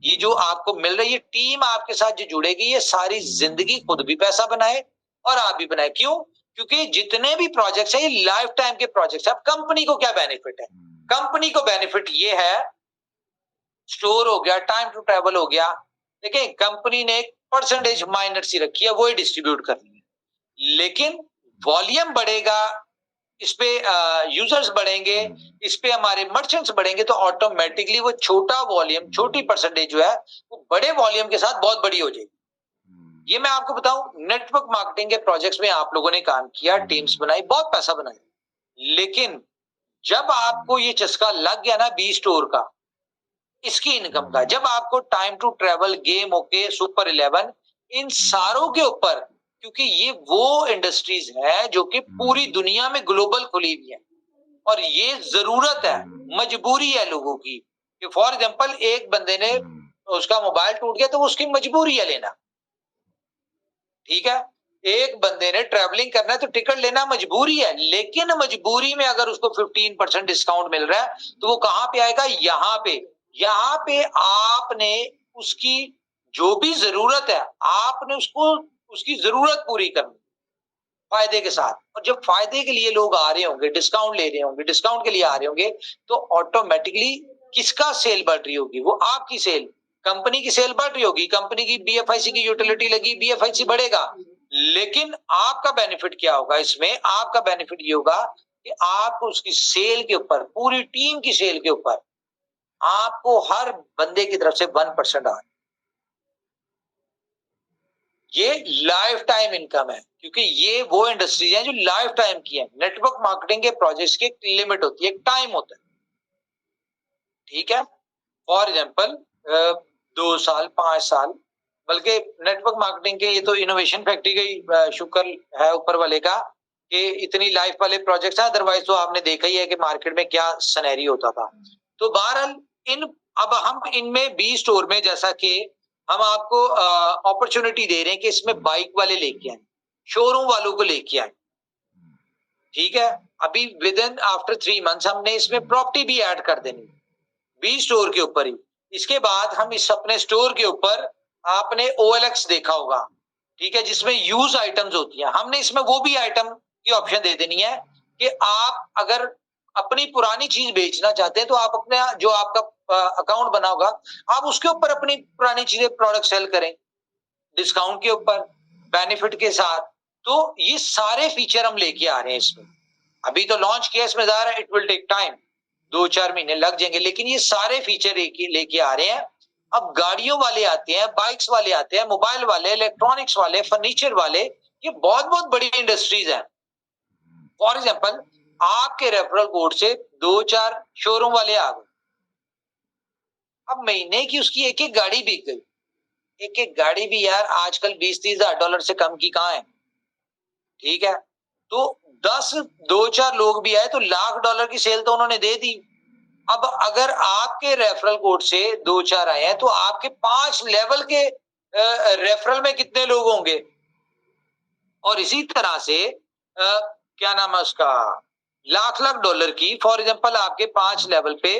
ये जो आपको मिल रहा है, ये टीम आपके साथ जो जुड़ेगी, ये सारी जिंदगी खुद भी पैसा बनाए और आप भी बनाए। क्यों? क्योंकि जितने भी प्रोजेक्ट्स हैं ये लाइफ टाइम के प्रोजेक्ट्स हैं। अब कंपनी को क्या बेनिफिट है? कंपनी को बेनिफिट ये है, स्टोर हो गया, टाइम टू ट्रैवल हो गया, देखिए कंपनी ने एक परसेंटेज माइनर सी रखी है, वो ही डिस्ट्रीब्यूट करनी है। लेकिन वॉल्यूम बढ़ेगा, इस पे यूजर्स बढ़ेंगे, इस पे हमारे मर्चेंट्स बढ़ेंगे, तो ऑटोमेटिकली वो छोटा वॉल्यूम, छोटी परसेंटेज जो है वो बड़े वॉल्यूम के साथ बहुत बड़ी हो जाएगी। ये मैं आपको बताऊं, नेटवर्क मार्केटिंग के प्रोजेक्ट्स में आप लोगों ने काम किया, टीम्स बनाई, बहुत पैसा बनाया, लेकिन जब आपको ये चस्का लग गया ना बी स्टोर का, इसकी इनकम का, जब आपको time to travel, game okay, super 11, इन सारों के ऊपर, क्योंकि ये वो इंडस्ट्रीज है जो कि पूरी दुनिया में ग्लोबल खुली हुई है, और ये जरूरत है, मजबूरी है लोगों की कि फॉर एग्जांपल एक बंदे ने उसका मोबाइल टूट गया तो उसकी मजबूरी है लेना, ठीक है। एक बंदे ने ट्रैवलिंग करना है तो टिकट लेना मजबूरी है, लेकिन मजबूरी में अगर उसको 15% डिस्काउंट मिल रहा है तो वो कहां पे आएगा? यहाँ पे आपने उसकी जो भी जरूरत है, आपने उसको उसकी जरूरत पूरी करनी फायदे के साथ। और जब फायदे के लिए लोग आ रहे होंगे, डिस्काउंट ले रहे होंगे, डिस्काउंट के लिए आ रहे होंगे, तो ऑटोमेटिकली किसका सेल बढ़ रही होगी? वो आपकी सेल, कंपनी की सेल बढ़ रही होगी, कंपनी की बीएफआईसी की यूटिलिटी लगी, बीएफआईसी बढ़ेगा। लेकिन आपका बेनिफिट क्या होगा इसमें? आपका बेनिफिट ये होगा कि आप उसकी सेल के ऊपर, पूरी टीम की सेल के ऊपर आपको हर बंदे की तरफ से 1% आ, ये लाइफ टाइम इनकम है, क्योंकि ये वो इंडस्ट्रीज हैं जो लाइफ टाइम की है। नेटवर्क मार्केटिंग के प्रोजेक्ट्स की एक लिमिट होती है, एक टाइम होता है, ठीक है। फॉर एग्जाम्पल 2 साल, 5 साल, बल्कि नेटवर्क मार्केटिंग के, ये तो इनोवेशन फैक्ट्री का ही शुक्र है ऊपर वाले का कि इतनी लाइफ वाले प्रोजेक्ट्स हैं, अदरवाइज तो आपने देखा ही है कि मार्केट में क्या सिनेरी होता था। तो बहरहाल इन अब हम इनमें बी स्टोर में, जैसा कि हम आपको अपॉर्चुनिटी दे रहे हैं कि इसमें बाइक वाले लेके आए, शोरूम वालों को लेके आए, ठीक है। अभी विद इन आफ्टर 3 मंथ्स हमने इसमें प्रॉपर्टी भी ऐड कर देनी बी स्टोर के ऊपर ही। इसके बाद हम इस अपने स्टोर के ऊपर, आपने OLX देखा होगा, ठीक है, जिसमें यूज आइटम्स होती हैं, हमने इसमें वो भी आइटम की ऑप्शन दे देनी है कि आप अगर अपनी पुरानी चीज बेचना चाहते हैं तो आप अपने जो आपका अकाउंट बना होगा, आप उसके ऊपर अपनी पुरानी चीजें, प्रोडक्ट सेल करें डिस्काउंट के ऊपर, बेनिफिट के साथ। तो ये सारे फीचर हम लेके आ रहे हैं इसमें। अभी तो लॉन्च किया, इसमें ज़ाहिर है इट विल टेक टाइम, 2-4 महीने लग जाएंगे, लेकिन ये सारे फीचर लेके आ रहे हैं। अब गाड़ियों वाले आते हैं, बाइक्स वाले आते हैं, मोबाइल वाले, इलेक्ट्रॉनिक्स वाले, फर्नीचर वाले, ये बहुत बहुत बड़ी इंडस्ट्रीज हैं। फॉर एग्जाम्पल आपके रेफरल कोड से 2-4 शोरूम वाले आ गए, अब महीने की उसकी एक एक गाड़ी बिक गई। एक एक गाड़ी भी यार आजकल 20-30 हजार डॉलर से कम की कहाँ है, ठीक है। तो 10, 2-4 लोग भी आए तो $1,00,000 की सेल तो उन्होंने दे दी। अब अगर आपके रेफरल कोड से 2-4 आए हैं तो आपके 5 लेवल के रेफरल में कितने लोग होंगे। और इसी तरह से क्या नाम है उसका, लाख लाख डॉलर की फॉर एग्जांपल आपके 5 लेवल पे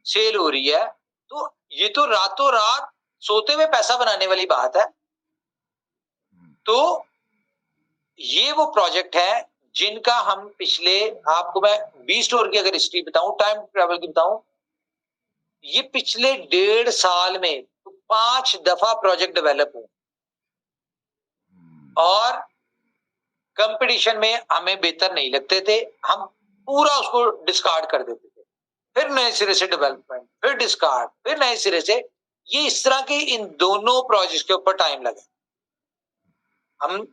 सेल हो रही है, तो ये तो रातों रात सोते हुए पैसा बनाने वाली बात है। तो ये वो प्रोजेक्ट है जिनका हम पिछले, आपको मैं बी स्टोर की अगर हिस्ट्री बताऊं, टाइम ट्रेवल की बताऊं, ये पिछले 1.5 साल में 5 दफा प्रोजेक्ट डेवलप हुए और कंपटीशन में हमें बेहतर नहीं लगते थे, हम पूरा उसको डिस्कार्ड कर देते थे, फिर नए सिरे से डेवलपमेंट, फिर डिस्कार्ड, फिर नए सिरे से। ये इस तरह के इन दोनों प्रोजेक्ट के ऊपर टाइम लगा। हम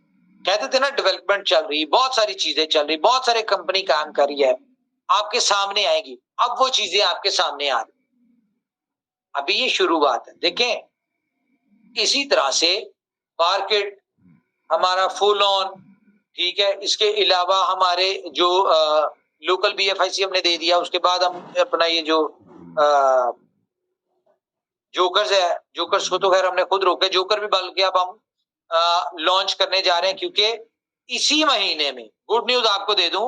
कहते थे ना डेवलपमेंट चल रही, बहुत सारी चीजें चल रही, बहुत सारे कंपनी काम कर रही है, आपके सामने आएगी। अब वो चीजें आपके सामने आ रही, अभी ये शुरुआत है। देखें इसी तरह से मार्केट हमारा फुल ऑन, ठीक है। इसके अलावा हमारे जो लोकल BFIC हमने दे दिया, उसके बाद हम अपना ये जो जोकर्स है, जोकर्स को तो खैर हमने खुद रोके, जोकर भी बल्कि अब हम लॉन्च करने जा रहे हैं, क्योंकि इसी महीने में गुड न्यूज आपको दे दूं,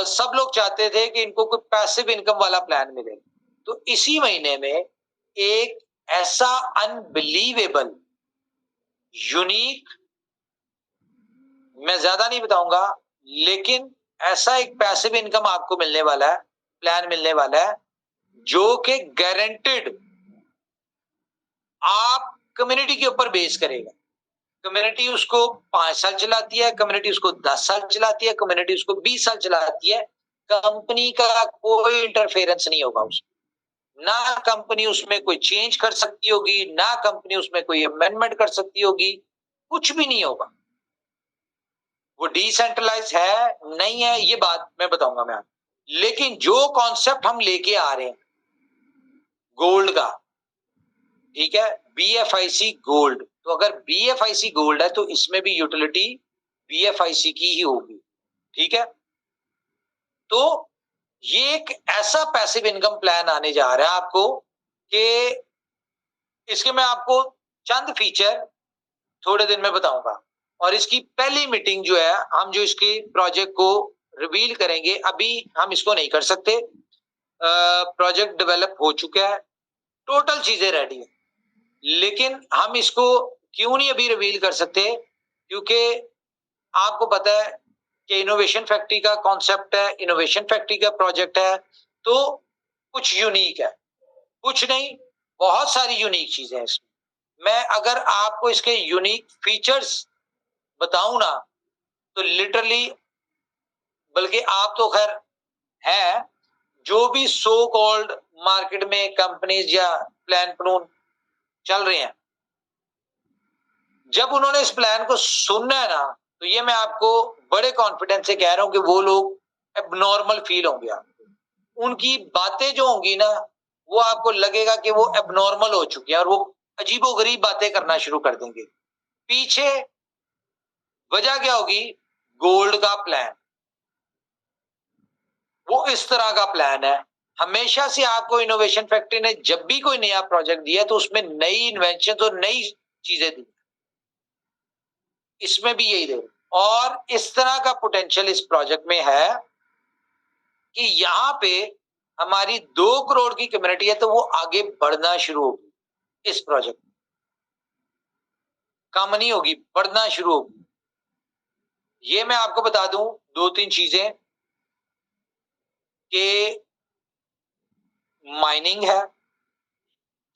सब लोग चाहते थे कि इनको कोई पैसिव इनकम वाला प्लान मिले, तो इसी महीने में एक ऐसा अनबिलीवेबल यूनिक, मैं ज्यादा नहीं बताऊंगा, लेकिन ऐसा एक पैसिव इनकम आपको मिलने वाला है, प्लान मिलने वाला है, जो कि गारंटेड आप कम्युनिटी के ऊपर बेस करेगा। कम्युनिटी उसको 5 साल चलाती है, कम्युनिटी उसको 10 साल चलाती है, कम्युनिटी उसको 20 साल चलाती है, कंपनी का कोई इंटरफेरेंस नहीं होगा उसमें, ना कंपनी उसमें कोई चेंज कर सकती होगी, ना कंपनी उसमें कोई अमेंडमेंट कर सकती होगी, कुछ भी नहीं होगा। वो डिसेंट्रलाइज है नहीं है, ये बात मैं बताऊंगा मैं आपको। लेकिन जो कॉन्सेप्ट हम लेके आ रहे हैं गोल्ड का, ठीक है, BFIC गोल्ड, तो अगर BFIC गोल्ड है तो इसमें भी यूटिलिटी BFIC की ही होगी, ठीक है। तो ये एक ऐसा पैसिव इनकम प्लान आने जा रहा है आपको कि इसके मैं आपको चंद फीचर थोड़े दिन में बताऊंगा। और इसकी पहली मीटिंग जो है, हम जो इसकी प्रोजेक्ट को रिवील करेंगे, अभी हम इसको नहीं कर सकते, प्रोजेक्ट डेवलप हो चुका है, टोटल चीजें रेडी है, लेकिन हम इसको क्यों नहीं अभी रिवील कर सकते, क्योंकि आपको पता है कि इनोवेशन फैक्ट्री का कॉन्सेप्ट है, इनोवेशन फैक्ट्री का प्रोजेक्ट है, तो कुछ यूनिक है, कुछ नहीं, बहुत सारी यूनिक चीजें हैं इसमें। मैं अगर आपको इसके यूनिक फीचर्स बताऊं ना, तो लिटरली, बल्कि आप तो खैर है, जो भी सो कॉल्ड मार्केट में कंपनीज या प्लान प्लून चल रहे हैं, जब उन्होंने इस प्लान को सुनना है ना, तो ये मैं आपको बड़े कॉन्फिडेंस से कह रहा हूं कि वो लोग एबनॉर्मल फील होंगे आपको। उनकी बातें जो होंगी ना, वो आपको लगेगा कि वो एबनॉर्मल हो चुके हैं और वो अजीबोगरीब बातें करना शुरू कर देंगे। पीछे वजह क्या होगी? गोल्ड का प्लान। वो इस तरह का प्लान है। हमेशा से आपको इनोवेशन फैक्ट्री ने जब भी कोई नया प्रोजेक्ट दिया तो उसमें नई इन्वेंशन और नई चीजें दी। इसमें भी यही दे। और इस तरह का पोटेंशियल इस प्रोजेक्ट में है कि यहाँ पे हमारी 2 करोड़ की कम्युनिटी है, तो वो आगे बढ़ना शुरू होगी। इस प्रोजेक्ट में कम नहीं होगी, बढ़ना शुरू होगी। ये मैं आपको बता दूं 2-3 चीजें कि माइनिंग है,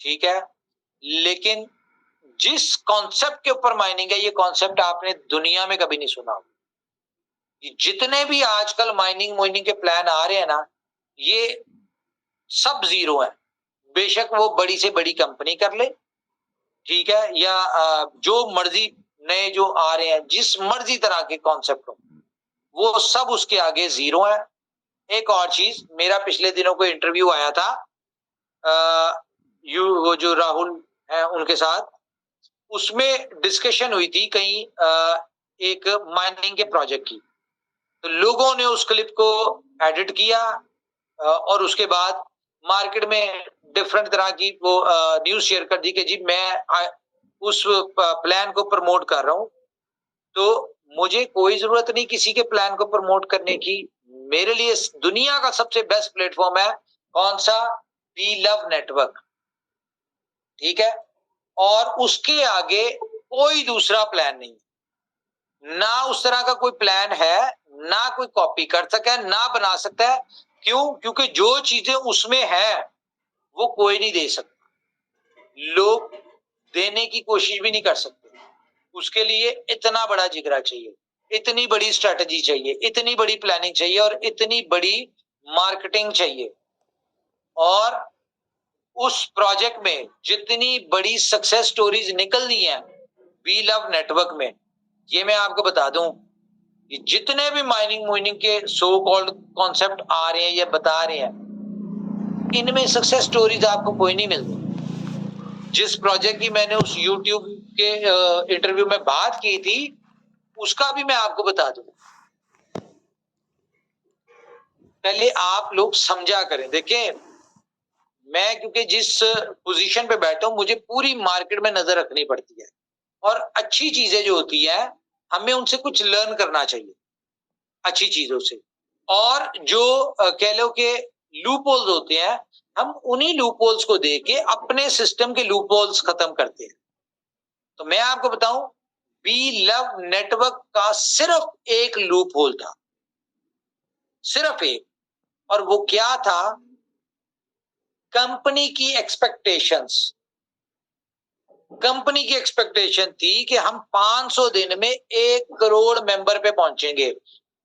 ठीक है, लेकिन जिस कॉन्सेप्ट के ऊपर माइनिंग है, ये कॉन्सेप्ट आपने दुनिया में कभी नहीं सुना। जितने भी आजकल माइनिंग के प्लान आ रहे हैं ना, ये सब जीरो है। बेशक वो बड़ी से बड़ी कंपनी कर ले, ठीक है, या जो मर्जी नए जो आ रहे हैं, जिस मर्जी तरह के कॉन्सेप्ट हो, वो सब उसके आगे जीरो है। एक और चीज, मेरा पिछले दिनों को इंटरव्यू आया था वो जो राहुल है उनके साथ, उसमें डिस्कशन हुई थी कहीं एक माइनिंग के प्रोजेक्ट की। तो लोगों ने उस क्लिप को एडिट किया और उसके बाद मार्केट में डिफरेंट तरह की वो न्यूज शेयर कर दी कि जी मैं उस प्लान को प्रमोट कर रहा हूं। तो मुझे कोई जरूरत नहीं किसी के प्लान को प्रमोट करने की। मेरे लिए दुनिया का सबसे बेस्ट प्लेटफॉर्म है कौन सा? वी लव नेटवर्क, ठीक है। और उसके आगे कोई दूसरा प्लान नहीं, ना उस तरह का कोई प्लान है, ना कोई कॉपी कर सका है, ना बना सकता है। क्यों? क्योंकि जो चीजें उसमें है वो कोई नहीं दे सकता, लोग देने की कोशिश भी नहीं कर सकते। उसके लिए इतना बड़ा जिगरा चाहिए, इतनी बड़ी स्ट्रेटजी चाहिए, इतनी बड़ी प्लानिंग चाहिए और इतनी बड़ी मार्केटिंग चाहिए। और उस प्रोजेक्ट में जितनी बड़ी सक्सेस स्टोरीज निकलनी है वी लव नेटवर्क में, ये मैं आपको बता दूं, जितने भी माइनिंग के सो कॉल्ड कॉन्सेप्ट आ रहे हैं या बता रहे हैं, इनमें सक्सेस स्टोरीज आपको कोई नहीं मिलती। जिस प्रोजेक्ट की मैंने उस YouTube के इंटरव्यू में बात की थी, उसका भी मैं आपको बता दूं। पहले आप लोग समझा करें। देखें, मैं क्योंकि जिस पोजीशन पे बैठा हूं, मुझे पूरी मार्केट में नजर रखनी पड़ती है और अच्छी चीजें जो होती है हमें उनसे कुछ लर्न करना चाहिए, अच्छी चीजों से। और जो कह लो कि लूप होल्स होते हैं, हम उन्हीं लूप होल्स को देख के अपने सिस्टम के लूप होल्स खत्म करते हैं। तो मैं आपको बताऊं, वी लव नेटवर्क का सिर्फ एक लूप होल था, सिर्फ एक, और वो क्या था? कंपनी की एक्सपेक्टेशंस। कंपनी की एक्सपेक्टेशन थी कि हम 500 दिन में 1 करोड़ मेंबर पे पहुंचेंगे।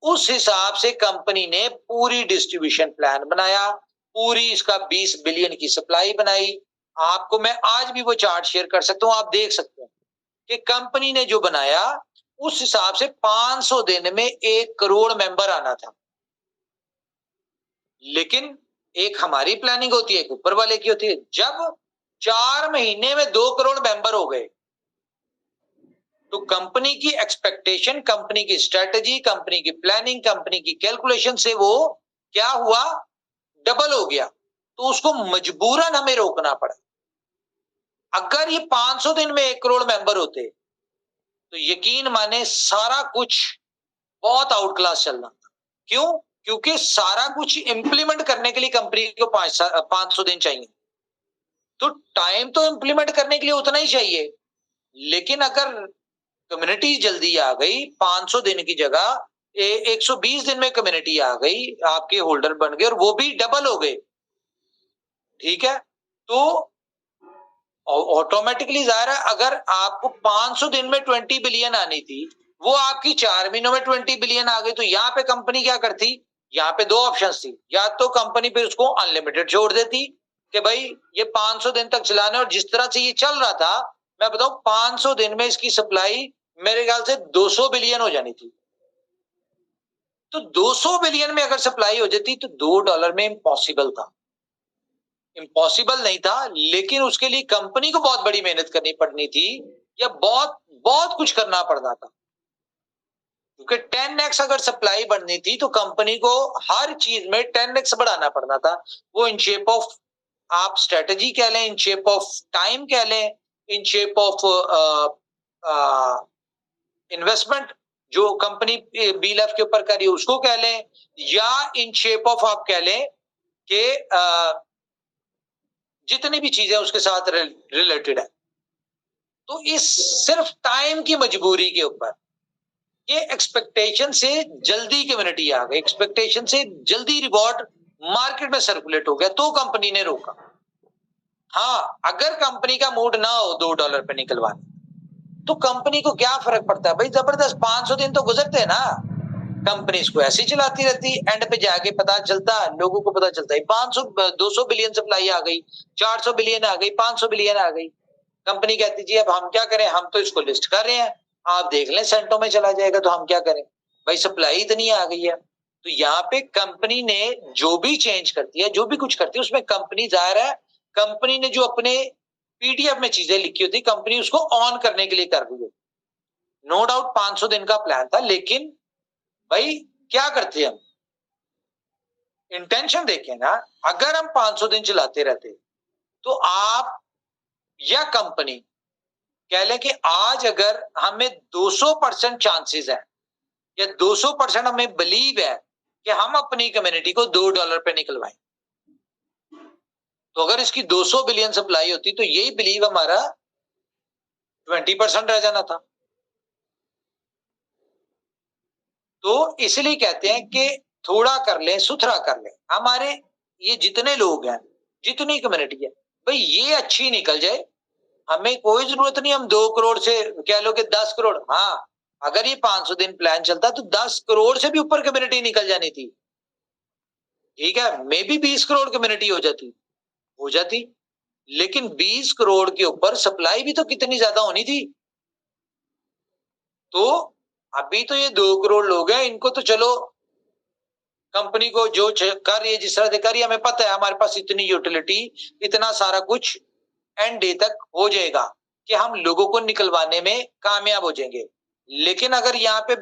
उस हिसाब से कंपनी ने पूरी डिस्ट्रीब्यूशन प्लान बनाया, पूरी इसका 20 बिलियन की सप्लाई बनाई। आपको मैं आज भी वो चार्ट शेयर कर सकता हूं, आप देख सकते हैं कि कंपनी ने जो बनाया उस हिसाब से 500 दिन में 1 करोड़ मेंबर आना था। लेकिन एक हमारी प्लानिंग होती है, एक ऊपर वाले की होती है। जब 4 महीने में 2 करोड़ मेंबर हो गए, तो कंपनी की एक्सपेक्टेशन, कंपनी की स्ट्रेटजी, कंपनी की प्लानिंग, कंपनी की कैलकुलेशन से वो क्या हुआ? डबल हो गया। तो उसको मजबूरन हमें रोकना पड़ा। अगर ये 500 दिन में 1 करोड़ मेंबर होते तो यकीन माने सारा कुछ बहुत आउट क्लास चलना था। क्यों? क्योंकि सारा कुछ इंप्लीमेंट करने के लिए कंपनी को 500 दिन चाहिए। तो टाइम तो इंप्लीमेंट करने के लिए उतना ही चाहिए, लेकिन अगर कम्युनिटी जल्दी आ गई, 500 दिन की जगह 120 दिन में कम्युनिटी आ गई, आपके होल्डर बन गए और वो भी डबल हो गए, ठीक है। तो ऑटोमेटिकली जाहिर है, अगर आपको 500 दिन में 20 बिलियन आनी थी, वो आपकी 4 महीनों में 20 बिलियन आ गई, तो यहाँ पे कंपनी क्या करती? यहाँ पे 2 ऑप्शंस थी। या तो कंपनी पे उसको अनलिमिटेड छोड़ देती कि भाई ये 500 दिन तक चलाने, और जिस तरह से ये चल रहा था मैं बताऊं 500 दिन में इसकी सप्लाई मेरे ख्याल से 200 बिलियन हो जानी थी। तो 200 बिलियन में अगर सप्लाई हो जाती तो $2 में इम्पॉसिबल था। इम्पॉसिबल नहीं था, लेकिन उसके लिए कंपनी को बहुत बड़ी मेहनत करनी पड़नी थी या बहुत बहुत कुछ करना पड़ता था, क्योंकि 10x अगर सप्लाई बढ़नी थी तो कंपनी को हर चीज में 10x बढ़ाना पड़ना था। वो इन शेप ऑफ आप स्ट्रेटजी कह लें, इन शेप ऑफ टाइम कह लें, इन शेप ऑफ इन्वेस्टमेंट जो कंपनी बीएलएफ के ऊपर करी उसको कह लें, या इन शेप ऑफ आप कह लें कि जितनी भी चीजें उसके साथ रिलेटेड है। तो इस सिर्फ टाइम की मजबूरी के ऊपर ये एक्सपेक्टेशन से जल्दी कम्युनिटी आ गई, एक्सपेक्टेशन से जल्दी रिवॉर्ड मार्केट में सर्कुलेट हो गया, तो कंपनी ने रोका। हाँ, अगर कंपनी का मूड ना हो $2 पे निकलवाने, तो कंपनी को क्या फर्क पड़ता है भाई, जबरदस्त 500 दिन तो गुजरते हैं ना, कंपनी इसको ऐसे ही चलाती रहती, एंड पे जाके पता चलता, लोगों को पता चलता है 500 200 बिलियन सप्लाई आ गई, 400 बिलियन आ गई, 500 बिलियन आ गई। कंपनी कहती जी अब हम क्या करें, हम तो इसको लिस्ट कर रहे हैं, आप देख लें सेंटों में चला जाएगा तो हम क्या करें, भाई सप्लाई इतनी आ गई है। तो यहाँ पे कंपनी ने जो भी चेंज करती है, जो भी कुछ करती है, उसमें कंपनी जाहिर है, कंपनी ने जो अपने पीडीएफ में चीजें लिखी होती, कंपनी उसको ऑन करने के लिए कर रही है। नो डाउट 500 दिन का प्लान था, लेकिन भाई क्या करते हम, इंटेंशन देखें ना, अगर हम 500 दिन चलाते रहते तो आप या कंपनी कह लें कि आज अगर हमें 200% चांसेस है या 200% हमें बिलीव है कि हम अपनी कम्युनिटी को $2 पे निकलवाएं, तो अगर इसकी 200 बिलियन सप्लाई होती तो यही बिलीव हमारा 20% रह जाना था। तो इसलिए कहते हैं कि थोड़ा कर लें, सुथरा कर लें, हमारे ये जितने लोग हैं, जितनी कम्युनिटी है, भाई ये अच्छी निकल जाए, हमें कोई जरूरत नहीं हम 2 करोड़ से कह लो कि 10 करोड़, हाँ अगर ये 500 दिन प्लान चलता तो 10 करोड़ से भी ऊपर कम्युनिटी निकल जानी थी, ठीक है, मे बी 20 करोड़ कम्युनिटी हो जाती, लेकिन 20 करोड़ के ऊपर सप्लाई भी तो कितनी ज्यादा होनी थी। तो अभी तो ये 2 करोड़ लोग हैं, इनको तो चलो कंपनी को जो कर रही है, जिस तरह से कर रही है, हमें पता है हमारे पास इतनी यूटिलिटी, इतना सारा कुछ एंड डे तक हो जाएगा कि हम लोगों को निकलवाने में कामयाब हो जाएंगे। लेकिन अगर यहाँ पे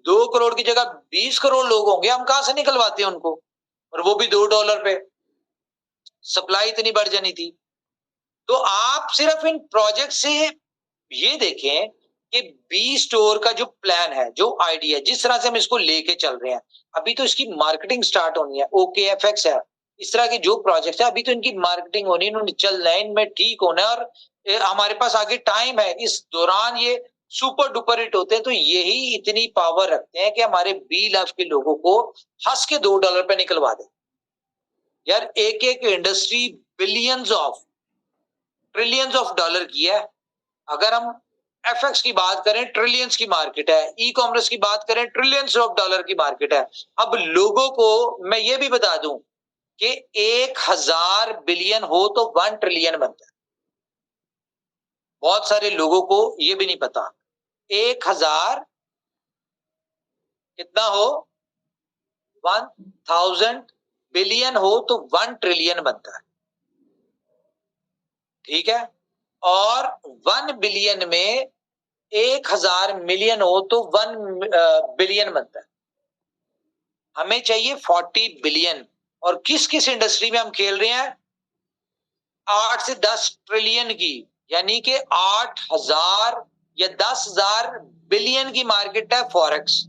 2 करोड़ की जगह 20 करोड़ लोग होंगे, हम कहां से निकलवाते हैं उनको, और वो भी $2 पे, सप्लाई इतनी बढ़ जानी थी। तो आप सिर्फ इन प्रोजेक्ट से ये देखें कि बी स्टोर का जो प्लान है, जो आइडिया, जिस तरह से हम इसको लेके चल रहे हैं, अभी तो इसकी मार्केटिंग स्टार्ट होनी है, OKFX है, इस तरह के जो प्रोजेक्ट है अभी तो इनकी मार्केटिंग होनी है, इन्होंने चल लाइन में ठीक होना है, और हमारे पास आगे टाइम है, इस दौरान ये सुपर डुपर हिट होते हैं, तो यही इतनी पावर रखते हैं कि हमारे बी लव के लोगों को हंस के $2 पे निकलवा दे। यार एक एक इंडस्ट्री ट्रिलियंस ऑफ डॉलर की है, अगर हम एफएक्स की बात करें ट्रिलियंस की मार्केट है, ई कॉमर्स की बात करें ट्रिलियंस ऑफ डॉलर की मार्केट है। अब लोगों को मैं ये भी बता दूं कि 1000 बिलियन हो तो 1 ट्रिलियन बनता है, बहुत सारे लोगों को ये भी नहीं पता, 1000 कितना हो, 1000 बिलियन हो तो 1 ट्रिलियन बनता है, ठीक है, और 1 बिलियन में 1000 मिलियन हो तो 1 बिलियन बनता है। हमें चाहिए 40 बिलियन, और किस किस इंडस्ट्री में हम खेल रहे हैं, 8 से 10 ट्रिलियन की, यानी कि 8000 या 10,000 बिलियन की मार्केट है फॉरेक्स,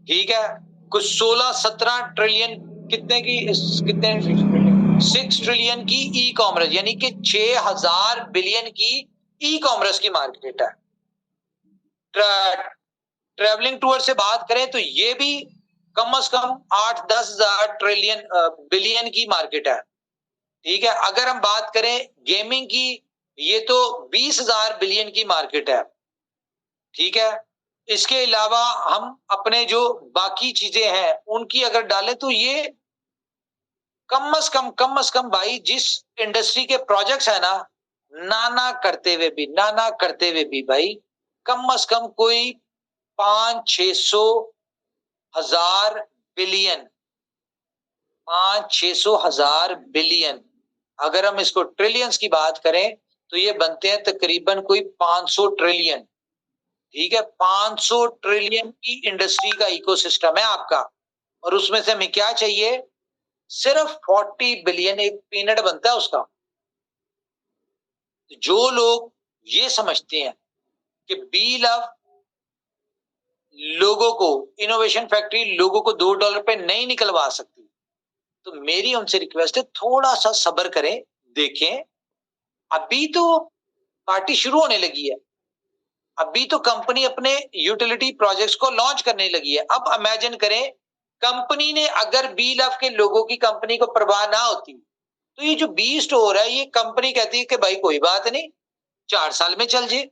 ठीक है, कुछ 16-17 ट्रिलियन, कितने की, कितने 6 ट्रिलियन की ई कॉमर्स, यानी कि 6000 बिलियन की ई कॉमर्स की मार्केट है। ट्रेवलिंग टूर से बात करें तो ये भी कम से कम 8-10 हजार ट्रिलियन बिलियन की मार्केट है, ठीक है। अगर हम बात करें गेमिंग की, ये तो 20,000 बिलियन की मार्केट है, ठीक है। इसके अलावा हम अपने जो बाकी चीजें हैं उनकी अगर डालें तो ये कम से कम भाई, जिस इंडस्ट्री के प्रोजेक्ट्स है ना, ना करते हुए भी भाई कम से कम कोई 500-600 हजार बिलियन, 500-600 हजार बिलियन, अगर हम इसको ट्रिलियंस की बात करें तो ये बनते हैं तकरीबन कोई 500 ट्रिलियन। ठीक है, 500 ट्रिलियन की इंडस्ट्री का इकोसिस्टम है आपका, और उसमें से हमें क्या चाहिए? सिर्फ 40 बिलियन, एक पीनट बनता है उसका। जो लोग ये समझते हैं कि बी लव लोगों को, इनोवेशन फैक्ट्री लोगों को $2 पे नहीं निकलवा सकती, तो मेरी उनसे रिक्वेस्ट है थोड़ा सा सब्र करें, देखें। अभी तो पार्टी शुरू होने लगी है, अभी तो कंपनी अपने यूटिलिटी प्रोजेक्ट्स को लॉन्च करने लगी है। अब इमेजिन करें, कंपनी ने अगर बी लव के लोगों की कंपनी को परवाह ना होती, तो ये जो बी स्टोर है, ये कंपनी कहती है कि भाई कोई बात नहीं, 4 साल में चल जे,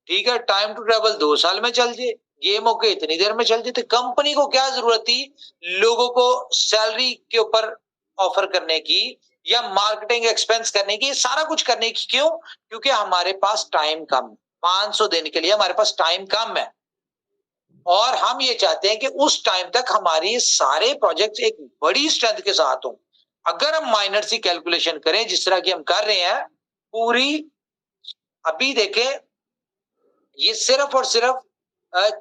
ठीक है, टाइम टू ट्रेवल 2 साल में चल जे, गेम होके इतनी देर में चल जे। तो कंपनी को क्या जरूरत थी लोगों को सैलरी के ऊपर ऑफर करने की या मार्केटिंग एक्सपेंस करने की, सारा कुछ करने की? क्यों? क्योंकि हमारे पास टाइम कम है, 500 दिन के लिए हमारे पास टाइम कम है, और हम ये चाहते हैं कि उस टाइम तक हमारी सारे प्रोजेक्ट्स एक बड़ी स्ट्रेंथ के साथ हों। अगर हम माइनर सी कैलकुलेशन करें जिस तरह की हम कर रहे हैं, पूरी अभी देखें, ये सिर्फ और सिर्फ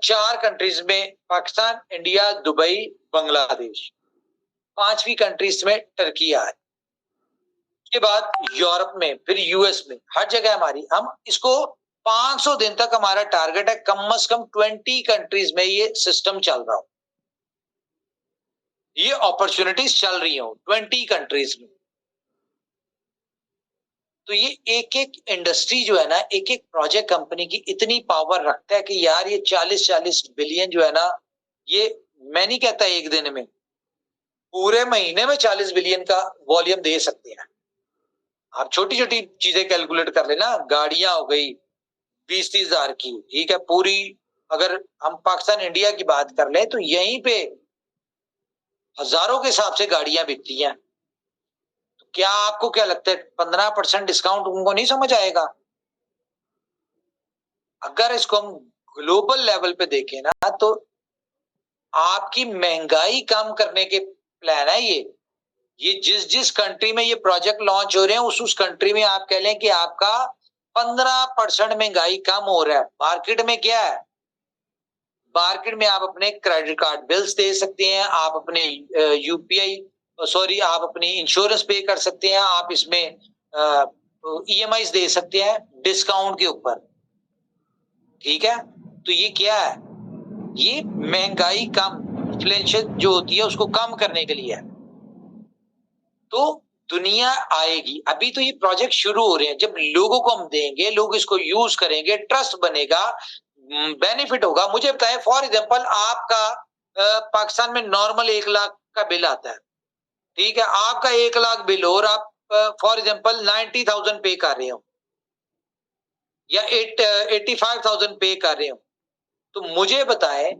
4 कंट्रीज में, पाकिस्तान, इंडिया, दुबई, बांग्लादेश, 5वीं कंट्रीज में टर्की है, उसके बाद यूरोप में, फिर यूएस में, हर जगह हमारी, हम इसको 500 दिन तक हमारा टारगेट है कम से कम 20 कंट्रीज में ये सिस्टम चल रहा हो, ये अपॉर्चुनिटीज चल रही हो 20 कंट्रीज में। तो ये एक एक इंडस्ट्री जो है ना, एक एक प्रोजेक्ट कंपनी की इतनी पावर रखता है कि यार ये 40-40 बिलियन जो है ना, ये मैं नहीं कहता एक दिन में, पूरे महीने में 40 बिलियन का वॉल्यूम दे सकते हैं। आप छोटी छोटी चीजें कैलकुलेट कर लेना, गाड़ियां हो गई 20-30 हजार की, ठीक है, पूरी अगर हम पाकिस्तान इंडिया की बात कर ले तो यहीं पे हजारों के हिसाब से गाड़ियां बिकती हैं। तो क्या आपको क्या लगता है 15% डिस्काउंट उनको नहीं समझ आएगा? अगर इसको हम ग्लोबल लेवल पे देखें ना, तो आपकी महंगाई कम करने के प्लान है ये जिस जिस कंट्री में ये प्रोजेक्ट लॉन्च हो रहे हैं, उस कंट्री में आप कह लें कि आपका 15% महंगाई कम हो रहा है। मार्केट में क्या है? मार्केट में आप अपने क्रेडिट कार्ड बिल्स दे सकते हैं, आप अपने यूपीआई, सॉरी, आप अपनी इंश्योरेंस पे कर सकते हैं, आप इसमें ईएमआई दे सकते हैं डिस्काउंट के ऊपर, ठीक है। तो ये क्या है? ये महंगाई कम, इन्फ्लेशन जो होती है उसको कम करने के लिए है। तो दुनिया आएगी, अभी तो ये प्रोजेक्ट शुरू हो रहे हैं, जब लोगों को हम देंगे, लोग इसको यूज करेंगे, ट्रस्ट बनेगा, बेनिफिट होगा। मुझे बताएं, फॉर एग्जांपल आपका पाकिस्तान में नॉर्मल 1 लाख का बिल आता है, ठीक है, आपका 1 लाख बिल हो और आप फॉर एग्जांपल 90,000 पे कर रहे हो या 85,000 पे कर रहे हो, तो मुझे बताएं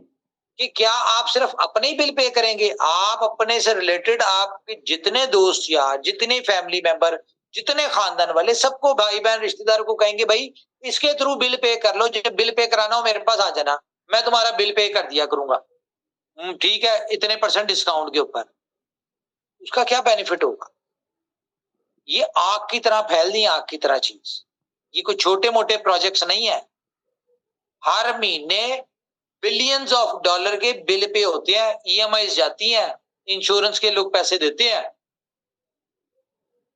कि क्या आप सिर्फ अपने ही बिल पे करेंगे? आप अपने से रिलेटेड आपके जितने दोस्त यार, जितने फैमिली मेंबर, जितने खानदान वाले, सबको, भाई बहन, रिश्तेदार को कहेंगे भाई इसके थ्रू बिल पे कर लो, जब बिल पे कराना हो मेरे पास आ जाना, मैं तुम्हारा बिल पे कर दिया करूंगा, ठीक है, इतने % डिस्काउंट के ऊपर। उसका क्या बेनिफिट होगा? ये आग की तरह फैल दी, आग की तरह चीज, ये कोई छोटे मोटे प्रोजेक्ट्स नहीं है। हर महीने बिलियंस ऑफ डॉलर के बिल पे होते हैं, ईएमआई जाती हैं, इंश्योरेंस के लोग पैसे देते हैं।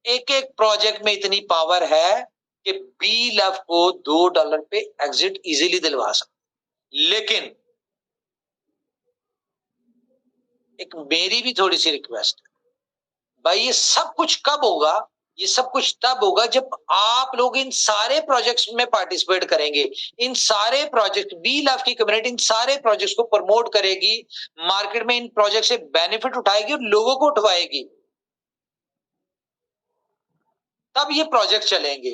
एक एक प्रोजेक्ट में इतनी पावर है कि बी लव को $2 पे एग्जिट इजीली दिलवा सकते। लेकिन एक मेरी भी थोड़ी सी रिक्वेस्ट है, भाई ये सब कुछ कब होगा? ये सब कुछ तब होगा जब आप लोग इन सारे प्रोजेक्ट्स में पार्टिसिपेट करेंगे। इन सारे प्रोजेक्ट, बी लव की कम्युनिटी इन सारे प्रोजेक्ट्स को प्रमोट करेगी, मार्केट में इन प्रोजेक्ट से बेनिफिट उठाएगी और लोगों को उठवाएगी, तब ये प्रोजेक्ट चलेंगे।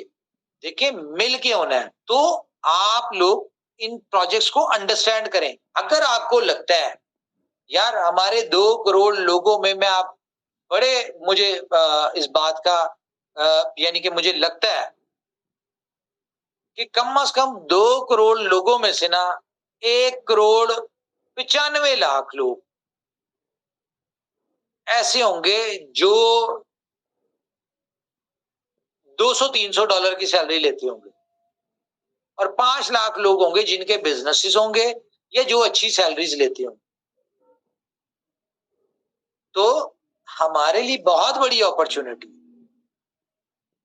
देखिए, मिल के होना है। तो आप लोग इन प्रोजेक्ट्स को अंडरस्टैंड करें। अगर आपको लगता है यार हमारे 2 करोड़ लोगों में, मुझे इस बात का यानी कि मुझे लगता है कि कम से कम 2 करोड़ लोगों में से ना 1 करोड़ 95 लाख लोग ऐसे होंगे जो $200-300 की सैलरी लेते होंगे, और 5 लाख लोग होंगे जिनके बिजनेसेस होंगे या जो अच्छी सैलरीज लेते होंगे। तो हमारे लिए बहुत बड़ी अपॉर्चुनिटी,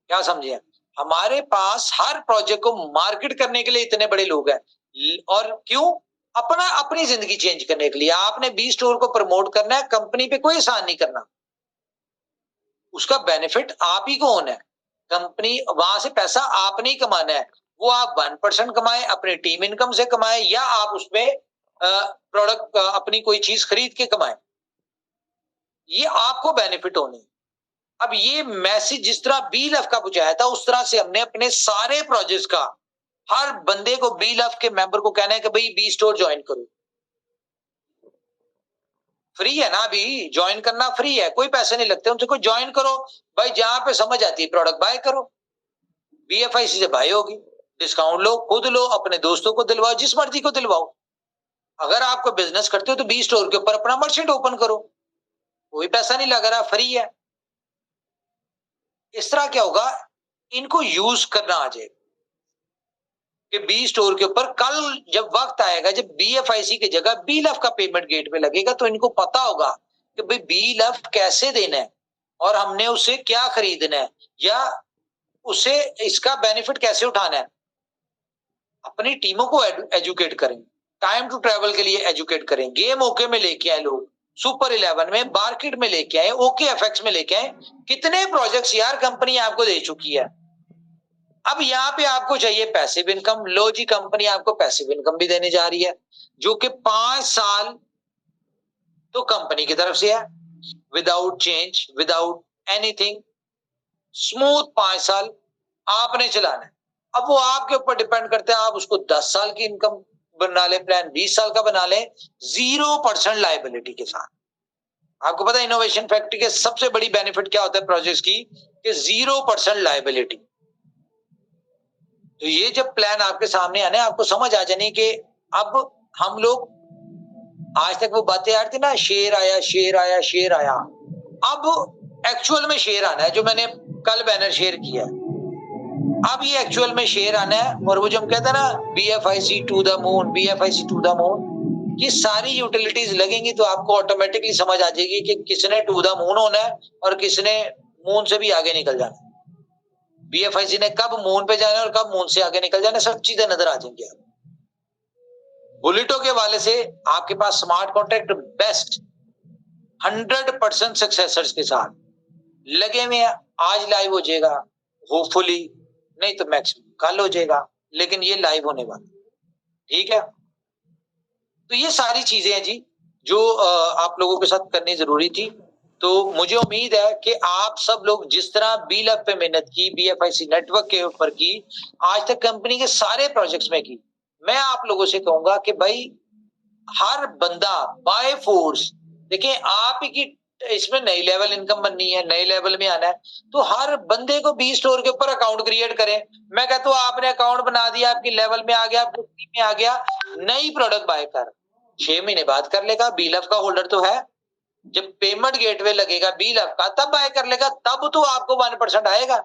क्या समझे आप? हमारे पास हर प्रोजेक्ट को मार्केट करने के लिए इतने बड़े लोग हैं, और क्यों? अपनी जिंदगी चेंज करने के लिए। आपने बी स्टोर को प्रमोट करना है, कंपनी पे कोई एहसान नहीं करना, उसका बेनिफिट आप ही को होना है। कंपनी वहां से पैसा आपने ही कमाना है, वो आप 1% कमाए, अपनी टीम इनकम से कमाए, या आप उसमें प्रोडक्ट अपनी कोई चीज खरीद के कमाए, ये आपको बेनिफिट होने। अब ये मैसेज जिस तरह बी लव का पहुंचाया था, उस तरह से हमने अपने सारे प्रोजेक्ट्स का हर बंदे को, बी लव के मेंबर को कहना है कि भाई बी स्टोर ज्वाइन करो। फ्री है ना, अभी ज्वाइन करना फ्री है, कोई पैसे नहीं लगते उनसे, कोई ज्वाइन करो भाई, जहां पे समझ आती है प्रोडक्ट बाय करो, बीएफआईसी से बाय होगी, डिस्काउंट लो, खुद लो, अपने दोस्तों को दिलवाओ, जिस मर्जी को दिलवाओ। अगर आपको बिजनेस करते हो तो बी स्टोर के ऊपर अपना मर्चेंट ओपन करो, कोई पैसा नहीं लग रहा, फ्री है। इस तरह क्या होगा, इनको यूज करना आ जाएगा कि बी स्टोर के ऊपर कल जब वक्त आएगा, जब बीएफआईसी की जगह बी लव का पेमेंट गेट पे लगेगा, तो इनको पता होगा कि भाई बी लव कैसे देना है और हमने उसे क्या खरीदना है, या उसे इसका बेनिफिट कैसे उठाना है। अपनी टीमों को एजुकेट करें, टाइम टू ट्रैवल के लिए एजुकेट करें, गेम ओके में लेके आए लोग, सुपर 11 में, मार्केट में लेके आए, ओके एफएक्स में लेके आए। कितने प्रोजेक्ट्स यार कंपनी आपको दे चुकी है। अब यहाँ पे आपको चाहिए पैसिव इनकम, लो जी, कंपनी आपको पैसिव इनकम भी देने जा रही है, जो कि 5 साल तो कंपनी की तरफ से है, without change, without anything, smooth 5 साल आपने चलाना है। अब वो आपके ऊपर डिपेंड करता है, आप उसको 10 साल की इनकम बना ले, प्लान 20 साल का बना ले, 0% लायबिलिटी के साथ। आपको पता है इनोवेशन फैक्ट्री के सबसे बड़ी बेनिफिट क्या होता है प्रोजेक्ट्स की, कि 0% लायबिलिटी। तो ये जब प्लान आपके सामने आने, आपको समझ आ जाने कि अब हम लोग, आज तक वो बातें आ रही थी ना, शेर आया, शेर आया, शेर आया, अब एक्चुअल में शेर आना है, जो मैंने कल बैनर शेयर किया है। अब ये एक्चुअल में शेयर आना है, और वो जो हम कहते हैं ना, BFIC to the moon, BFIC to the moon, ये सारी यूटिलिटीज लगेंगी तो आपको ऑटोमेटिकली समझ आ जाएगी कि किसने टू द मून होना है और किसने मून से भी आगे निकल जाना है। बीएफआईसी ने कब मून पे जाना है और कब मून से आगे निकल जाना है, सब चीजें नजर आ जाएंगी आप। बुलेटो के वाले से आपके पास स्मार्ट कॉन्ट्रैक्ट बेस्ट 100% सक्सेसर्स के साथ लगे हुए हैं, आज लाइव हो जाएगा, होपफुली, नहीं तो मैक्सिमम कल हो जाएगा, लेकिन ये लाइव होने वाला, ठीक है। तो ये सारी चीजें हैं जी, जो आप लोगों के साथ करनी जरूरी थी। तो मुझे उम्मीद है कि आप सब लोग जिस तरह बी लव पे मेहनत की, बीएफआईसी नेटवर्क के ऊपर की, आज तक कंपनी के सारे प्रोजेक्ट्स में की, मैं आप लोगों से कहूंगा कि भाई हर बंदा बाय फोर्स, देखिए आप ही की इसमें नई लेवल इनकम बननी है, नए लेवल में आना है, तो हर बंदे को बी स्टोर के ऊपर अकाउंट क्रिएट करें। मैं कहता हूँ आपने अकाउंट बना दिया, आपकी लेवल में आ गया, आपकी टीम में आ गया, नई प्रोडक्ट बाय कर, 6 महीने बाद कर लेगा, बी लव का होल्डर तो है। जब पेमेंट गेटवे लगेगा बी लव का, तब बाय कर लेगा, तब तो आपको 1% आएगा।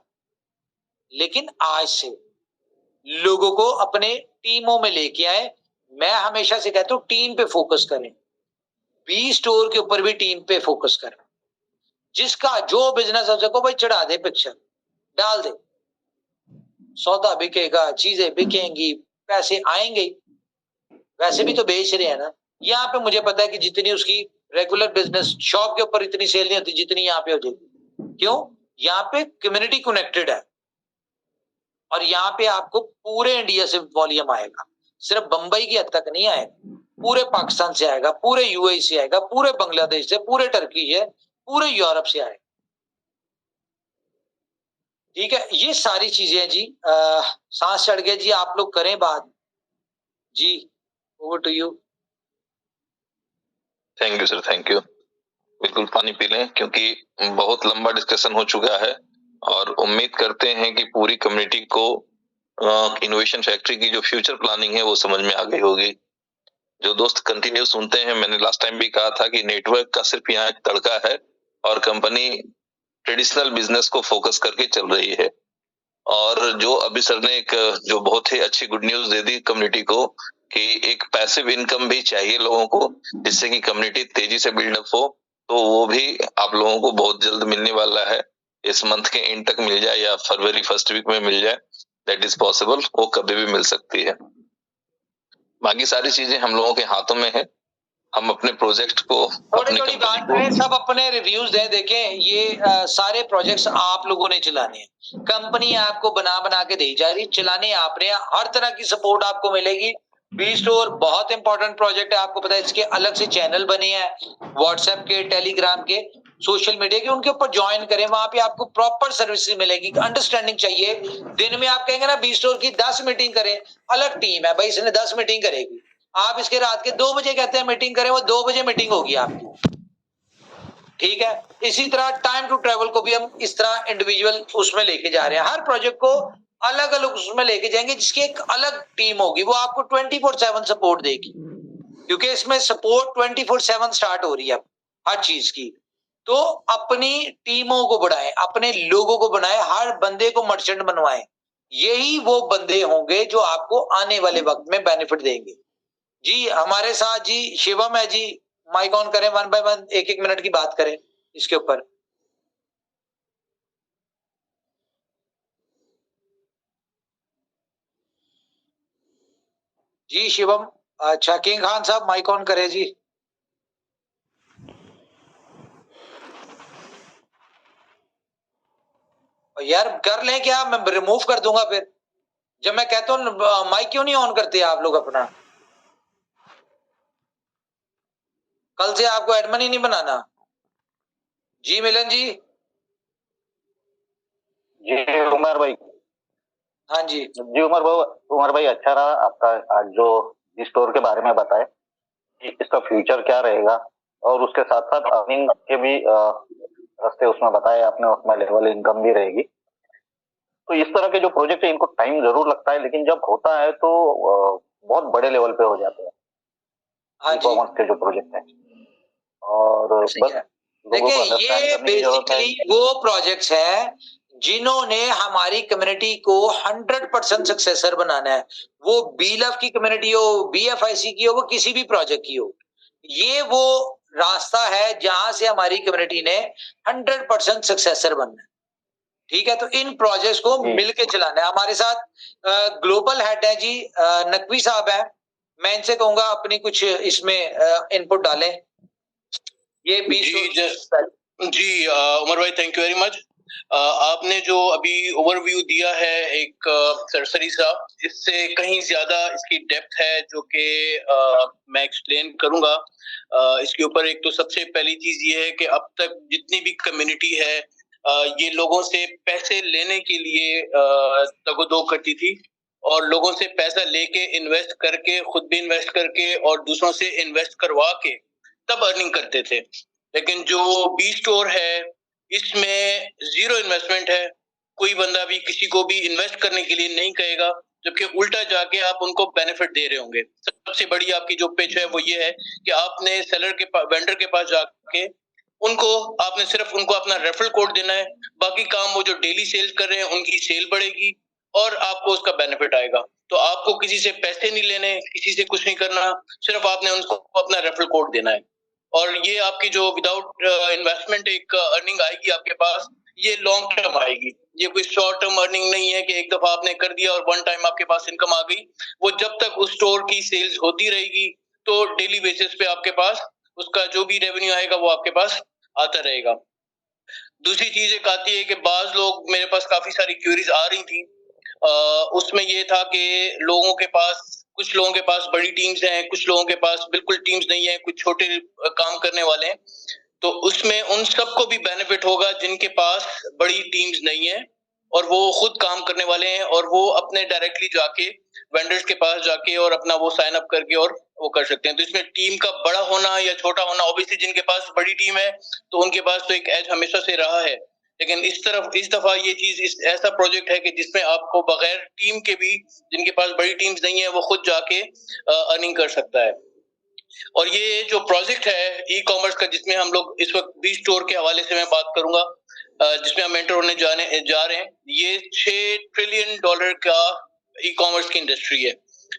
लेकिन आज से लोगों को अपने टीमों में लेके आए। मैं हमेशा से कहता हूँ टीम पे फोकस करें, बी स्टोर के ऊपर भी टीम पे फोकस करें। जिसका जो बिजनेस हो सको भाई, चढ़ा दे पिक्चर, डाल दे, सौदा बिकेगा, चीजें बिकेंगी, पैसे आएंगे। वैसे भी तो बेच रहे हैं ना। यहाँ पे मुझे पता है कि जितनी उसकी रेगुलर बिजनेस शॉप के ऊपर इतनी सेल नहीं होती जितनी यहाँ पे हो जाएगी। क्यों? यहाँ पे कम्युनिटी कनेक्टेड है, और यहाँ पे आपको पूरे इंडिया से वॉल्यूम आएगा, सिर्फ बंबई की हद तक नहीं आएगा, पूरे पाकिस्तान से आएगा, पूरे यूएई से आएगा, पूरे बांग्लादेश से, पूरे टर्की से, पूरे यूरोप से आएगा। ठीक है, ये सारी चीजें जी। सांस चढ़ गया जी, आप लोग करें बात जी। Over to you. Thank you sir, thank you. बिल्कुल पानी पी लें, क्योंकि बहुत लंबा डिस्कशन हो चुका है, और उम्मीद करते हैं कि पूरी कम्युनिटी को इनोवेशन फैक्ट्री की जो फ्यूचर प्लानिंग है वो समझ में आ गई होगी। जो दोस्त कंटिन्यू सुनते हैं, मैंने लास्ट टाइम भी कहा था कि नेटवर्क का सिर्फ यहाँ एक तड़का है और कंपनी ट्रेडिशनल बिजनेस को फोकस करके चल रही है। और जो अभी सर ने एक जो बहुत ही अच्छी good news they the community को कि एक पैसिव इनकम भी चाहिए लोगों को, जिससे कि कम्युनिटी तेजी से बिल्डअप हो, तो वो भी आप लोगों को बहुत जल्द मिलने वाला है। इस मंथ के एंड तक मिल जाए या फरवरी फर्स्ट वीक में मिल जाए, दैट इज पॉसिबल, वो कभी भी मिल सकती है। बाकी सारी चीजें हम लोगों के हाथों में है। हम अपने प्रोजेक्ट को थोड़ी बात करें, सब अपने रिव्यूज दें। देखें, ये सारे प्रोजेक्ट्स आप लोगों ने चलाने हैं, कंपनी आपको बना बना के दी जा रही, चलाने आपने, हर तरह की सपोर्ट आपको मिलेगी। बी स्टोर बहुत इंपॉर्टेंट प्रोजेक्ट है, आपको पता है। इसके अलग से चैनल बने हैं, व्हाट्सएप के, टेलीग्राम के, सोशल मीडिया के, उनके ऊपर ज्वाइन करें। वहां पे आपको प्रॉपर सर्विस मिलेगी। अंडरस्टैंडिंग चाहिए। दिन में आप कहेंगे ना बी स्टोर की 10 मीटिंग करें, अलग टीम है भाई, इसने 10 मीटिंग करेगी। आप इसके रात के 2 बजे कहते हैं मीटिंग करें, वो 2 बजे मीटिंग होगी आपकी। ठीक है। इसी तरह टाइम टू ट्रेवल को भी हम इस तरह इंडिविजुअल उसमें लेके जा रहे हैं। हर प्रोजेक्ट को अलग अलग उसमें लेके जाएंगे, जिसकी एक अलग टीम होगी, वो आपको 24/7 सपोर्ट देगी, क्योंकि इसमें सपोर्ट 24/7 स्टार्ट हो रही है हर चीज की। तो अपनी टीमों को बढ़ाएं, अपने लोगों को बनाएं, हर बंदे को मर्चेंट बनवाएं। यही वो बंदे होंगे जो आपको आने वाले वक्त में बेनिफिट देंगे। जी हमारे साथ जी शिवम है जी, माइक ऑन करें, 1 बाय 1 एक मिनट की बात करें इसके ऊपर। जी शिवम, अच्छा किंग खान साहब माइक ऑन करें जी। यार कर लें क्या, मैं रिमूव कर दूंगा फिर। जब मैं कहता हूँ माइक क्यों नहीं ऑन करते आप लोग अपना? कल से आपको एडमिन ही नहीं बनाना। जी मिलन जी। जी उमर भाई। हाँ जी जी उमर भाई अच्छा रहा आपका आज जो स्टोर के बारे में बताए कि इसका फ्यूचर क्या रहेगा, और उसके साथ साथ अर्निंग के भी रास्ते उसमें बताए आपने, उसमें लेवल इनकम भी रहेगी। तो इस तरह के जो प्रोजेक्ट है इनको टाइम जरूर लगता है, लेकिन जब होता है तो बहुत बड़े लेवल पे हो जाते हैं। हाँ जी ई-कॉमर्स के जो प्रोजेक्ट है, और बस लोगों को देखिए, अंडरस्टैंड ये करने की जरूरत है। बेसिकली वो प्रोजेक्ट्स हैं जिन्होंने हमारी कम्युनिटी को 100% सक्सेसर बनाना है। वो बीलफ की कम्युनिटी हो, बीएफआईसी की हो, वो किसी भी प्रोजेक्ट की हो, ये वो रास्ता है जहां से हमारी कम्युनिटी ने 100% सक्सेसर बनना है। ठीक है, तो इन प्रोजेक्ट्स को मिलके चलाना है। हमारे साथ ग्लोबल हेड है जी, नकवी साहब है। मैं इनसे कहूंगा अपनी कुछ इसमें इनपुट डालें। ये जी उमर भाई, थैंक यू वेरी मच। आपने जो अभी ओवरव्यू दिया है एक सरसरी सा, इससे कहीं ज्यादा इसकी डेप्थ है जो कि मैं एक्सप्लेन करूंगा। इसके ऊपर एक तो सबसे पहली चीज ये है कि अब तक जितनी भी कम्युनिटी है ये लोगों से पैसे लेने के लिए तगोदो करती थी, और लोगों से पैसा लेके इन्वेस्ट करके, खुद भी इन्वेस्ट करके और दूसरों से इन्वेस्ट करवा के तब अर्निंग करते थे। लेकिन जो बी स्टोर है इसमें जीरो इन्वेस्टमेंट है। कोई बंदा भी किसी को भी इन्वेस्ट करने के लिए नहीं कहेगा, जबकि उल्टा जाके आप उनको बेनिफिट दे रहे होंगे। सबसे बड़ी आपकी जो पिच है वो ये है कि आपने सेलर के पास, वेंडर के पास जाके आपने सिर्फ उनको अपना रेफरल कोड देना है। बाकी काम वो जो डेली सेल कर रहे हैं उनकी सेल बढ़ेगी और आपको उसका बेनिफिट आएगा। तो आपको किसी से पैसे नहीं लेने, किसी से कुछ नहीं करना, सिर्फ आपने उनको अपना रेफरल कोड देना है। और ये आपकी जो विदाउट इन्वेस्टमेंट एक अर्निंग आएगी आपके पास, ये लॉन्ग टर्म आएगी। ये कोई शॉर्ट टर्म अर्निंग नहीं है कि एक दफा आपने कर दिया और वन टाइम आपके पास इनकम आ गई। वो जब तक उस स्टोर की सेल्स होती रहेगी तो डेली बेसिस पे आपके पास उसका जो भी रेवेन्यू आएगा वो आपके पास आता रहेगा। दूसरी चीज एक आती है कि बाज लोग, मेरे पास काफी सारी क्वेरीज आ रही थी, उसमें ये था कि कुछ लोगों के पास बड़ी टीम्स हैं, कुछ लोगों के पास बिल्कुल टीम्स नहीं है, कुछ छोटे काम करने वाले हैं। तो उसमें उन सबको भी बेनिफिट होगा जिनके पास बड़ी टीम्स नहीं है और वो खुद काम करने वाले हैं, और वो अपने डायरेक्टली जाके वेंडर्स के पास जाके और अपना वो साइन अप करके और वो कर सकते हैं। तो इसमें टीम का बड़ा होना या छोटा होना, ऑब्वियसली जिनके पास बड़ी टीम है तो उनके पास तो एक एज हमेशा से रहा है लेकिन इस दफा ये चीज ऐसा प्रोजेक्ट है कि जिसमें आपको बगैर टीम के भी, जिनके पास बड़ी टीम्स नहीं है, वो खुद जाके अर्निंग कर सकता है। और ये जो प्रोजेक्ट है ई कॉमर्स का, जिसमें हम लोग इस वक्त बी स्टोर के हवाले से मैं बात करूंगा, जिसमें हम एंटर होने जा रहे हैं, ये $6 ट्रिलियन का ई कॉमर्स की इंडस्ट्री है,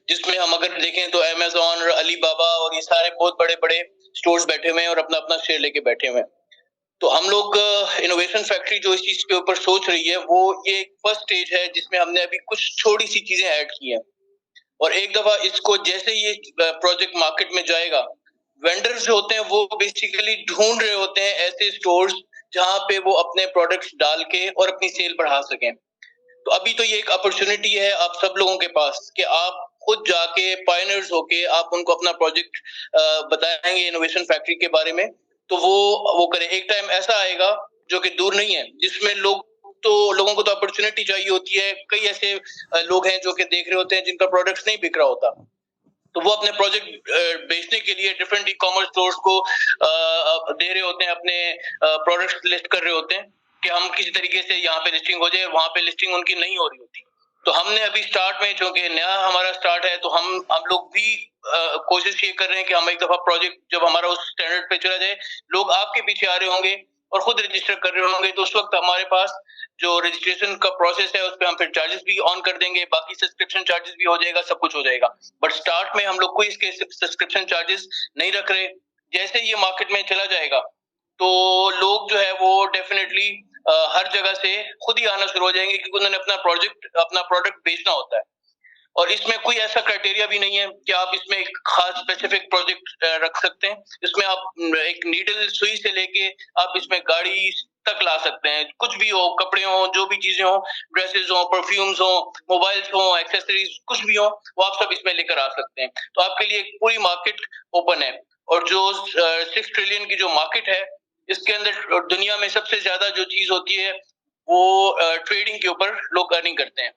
जिसमें हम अगर देखें तो अमेज़न और अलीबाबा और ये सारे बहुत बड़े बड़े स्टोर्स बैठे हुए हैं और अपना अपना शेयर लेके बैठे हुए हैं। तो हम लोग इनोवेशन फैक्ट्री जो इस चीज के ऊपर सोच रही है, वो ये एक फर्स्ट स्टेज है जिसमें हमने अभी कुछ छोटी सी चीजें ऐड की हैं। और एक दफा इसको जैसे ये प्रोजेक्ट मार्केट में जाएगा, वेंडर्स जो होते हैं वो बेसिकली ढूंढ रहे होते हैं ऐसे स्टोर्स जहां पे वो अपने प्रोडक्ट्स डाल के और अपनी सेल बढ़ा सकें। तो अभी तो ये एक अपॉर्चुनिटी है आप सब लोगों के पास कि आप खुद जाके पायनियर्स होके आप उनको अपना प्रोजेक्ट बताएंगे इनोवेशन फैक्ट्री के बारे में, तो वो करें। एक टाइम ऐसा आएगा जो कि दूर नहीं है, जिसमें लोगों को तो अपॉर्चुनिटी चाहिए होती है। कई ऐसे लोग हैं जो कि देख रहे होते हैं जिनका प्रोडक्ट्स नहीं बिक रहा होता, तो वो अपने प्रोजेक्ट बेचने के लिए डिफरेंट ई कॉमर्स स्टोर्स को दे रहे होते हैं, अपने प्रोडक्ट्स लिस्ट कर रहे होते हैं कि हम किसी तरीके से यहाँ पे लिस्टिंग हो जाए, वहां पे लिस्टिंग उनकी नहीं हो रही होती। तो हमने अभी स्टार्ट में, चूंकि नया हमारा स्टार्ट है, तो हम लोग भी कोशिश ये कर रहे हैं कि हम एक दफा प्रोजेक्ट जब हमारा उस स्टैंडर्ड पे चला जाए, लोग आपके पीछे आ रहे होंगे और खुद रजिस्टर कर रहे होंगे, तो उस वक्त हमारे पास जो रजिस्ट्रेशन का प्रोसेस है उस पर हम फिर चार्जेस भी ऑन कर देंगे, बाकी सब्सक्रिप्शन चार्जेस भी हो जाएगा, सब कुछ हो जाएगा। बट स्टार्ट में हम लोग कोई इसके सब्सक्रिप्शन चार्जेस नहीं रख रहे। जैसे ये मार्केट में चला जाएगा तो लोग जो है वो डेफिनेटली हर जगह से खुद ही आना शुरू हो जाएंगे, क्योंकि उन्होंने अपना प्रोडक्ट बेचना होता है। और इसमें कोई ऐसा क्राइटेरिया भी नहीं है कि आप इसमें एक खास स्पेसिफिक प्रोजेक्ट रख सकते हैं। इसमें आप एक नीडल सुई से लेके आप इसमें गाड़ी तक ला सकते हैं, कुछ भी हो, कपड़े हो, जो भी चीजें हो, ड्रेसेस हो, परफ्यूम्स हो, मोबाइल्स हो, एक्सेसरीज, कुछ भी हो, वो आप सब इसमें लेकर आ सकते हैं। तो आपके लिए एक पूरी मार्केट ओपन है। और जो 6 ट्रिलियन की जो मार्केट है, इसके अंदर दुनिया में सबसे ज्यादा जो चीज होती है वो ट्रेडिंग के ऊपर लोग अर्निंग करते हैं।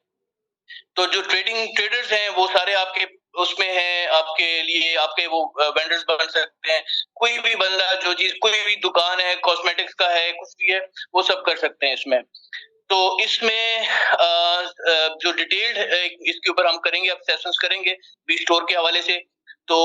तो जो ट्रेडर्स हैं वो सारे आपके उसमें हैं, आपके लिए आपके वो वेंडर्स बन सकते हैं। कोई भी बंदा जो चीज, कोई भी दुकान है, कॉस्मेटिक्स का है, कुछ भी है, वो सब कर सकते हैं इसमें। तो इसमें जो डिटेल्ड इसके ऊपर हम करेंगे, अब सेशंस करेंगे बी स्टोर के हवाले से। तो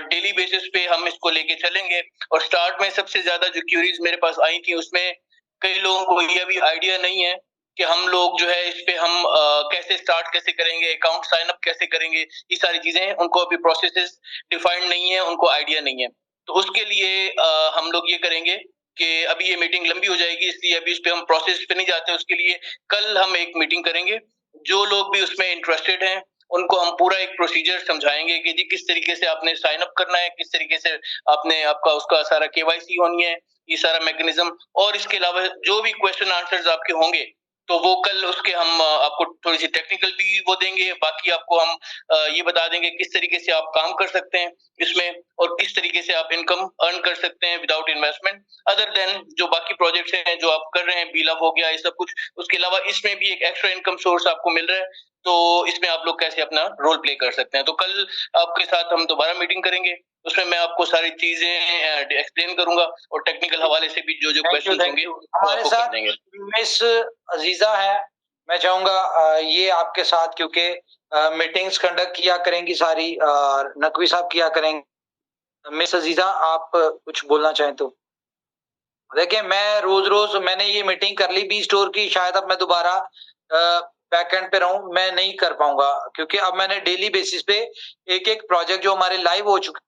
डेली बेसिस पे हम इसको लेके चलेंगे। और स्टार्ट में सबसे ज्यादा जो क्यूरीज मेरे पास आई थी, उसमें कई लोगों को ये अभी आइडिया नहीं है कि हम लोग जो है इस पे हम कैसे स्टार्ट कैसे करेंगे, अकाउंट साइन अप कैसे करेंगे, ये सारी चीजें उनको अभी प्रोसेसेस डिफाइंड नहीं है, उनको आइडिया नहीं है। तो उसके लिए हम लोग ये करेंगे कि अभी ये मीटिंग लंबी हो जाएगी, इसलिए अभी इस पे हम प्रोसेस पे नहीं जाते। उसके लिए कल हम एक मीटिंग करेंगे। जो लोग भी उसमें इंटरेस्टेड हैं उनको हम पूरा एक प्रोसीजर समझाएंगे कि जी किस तरीके से आपने साइन अप करना है, किस तरीके से आपका उसका सारा केवाईसी होनी है, ये सारा मैकेनिज्म। और इसके अलावा जो भी क्वेश्चन आंसर्स आपके होंगे, तो वो कल उसके हम आपको थोड़ी सी टेक्निकल भी वो देंगे। बाकी आपको हम ये बता देंगे किस तरीके से आप काम कर सकते हैं इसमें, और किस तरीके से आप इनकम अर्न कर सकते हैं विदाउट इन्वेस्टमेंट, अदर देन जो बाकी प्रोजेक्ट्स हैं जो आप कर रहे हैं, बीलअप हो गया, ये सब कुछ। उसके अलावा इसमें भी एक एक्स्ट्रा इनकम सोर्स आपको मिल रहा है, तो इसमें आप लोग कैसे अपना रोल प्ले कर सकते हैं। तो कल आपके साथ हम दोबारा मीटिंग करेंगे, उसमें मैं आपको सारी चीजें एक्सप्लेन करूंगा और टेक्निकल हवाले से भी जो क्वेश्चन होंगे हमारे साथ मिस अजीजा है। मैं चाहूंगा ये आपके साथ, क्योंकि मीटिंग्स कंडक्ट किया करेंगी सारी, नकवी साहब किया करेंगे। मिस अजीजा, आप कुछ बोलना चाहें तो। देखिए, मैं रोज मैंने ये मीटिंग कर ली बी स्टोर की, शायद अब मैं दोबारा बैक एंड पे रहूं, मैं नहीं कर पाऊंगा, क्योंकि अब मैंने डेली बेसिस पे एक एक प्रोजेक्ट जो हमारे लाइव हो चुके,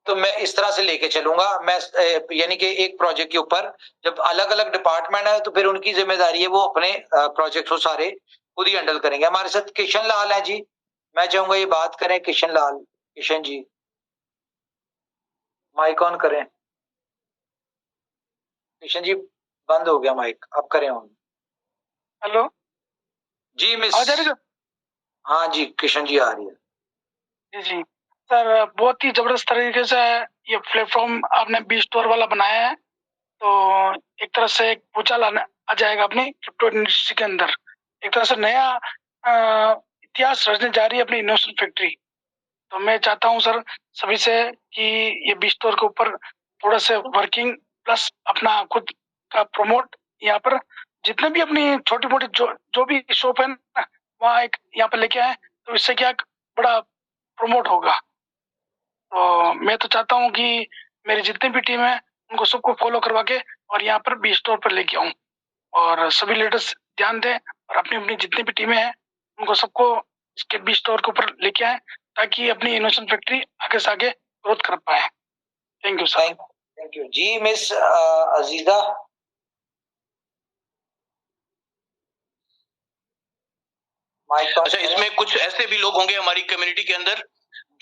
तो मैं इस तरह से लेके चलूंगा। मैं यानी कि एक प्रोजेक्ट के ऊपर जब अलग अलग डिपार्टमेंट है, तो फिर उनकी जिम्मेदारी है वो अपने प्रोजेक्ट को सारे खुद ही हैंडल करेंगे। हमारे साथ किशन लाल है जी, मैं चाहूंगा ये बात करें। किशन लाल, किशन जी माइक ऑन करें। किशन जी बंद हो गया माइक, आप करें ऑन। हेलो जी मिस, हाँ जी किशन जी आ रही है। जी जी सर, बहुत ही जबरदस्त तरीके से ये प्लेटफॉर्म आपने बी स्टोर वाला बनाया है। तो एक तरह से एक भूचाल आ जाएगा अपनी क्रिप्टो इंडस्ट्री के अंदर। एक तरह से नया इतिहास रचने जा रही है अपनी इनोवेशन फैक्ट्री। तो मैं चाहता हूं सर सभी से कि ये बी स्टोर के ऊपर थोड़ा से वर्किंग प्लस अपना खुद का प्रमोट यहाँ पर जितने भी अपनी छोटी मोटी जो भी शॉप है ना, वहाँ एक यहाँ पर लेके आए, तो इससे क्या बड़ा प्रमोट होगा। तो मैं तो चाहता हूँ कि मेरी जितनी भी टीम है उनको सबको फॉलो करवा के और यहाँ पर बी स्टोर पर लेके आऊँ, और सभी लीडर्स ध्यान दें और अपनी अपनी जितनी भी टीमें हैं उनको सबको इसके बी स्टोर के ऊपर लेके आए, ताकि अपनी इनोवेशन फैक्ट्री आगे से आगे ग्रोथ कर पाए। Thank you sir. Thank you जी। मिस अजीजा। अच्छा, इसमें कुछ ऐसे भी लोग होंगे हमारी कम्युनिटी के अंदर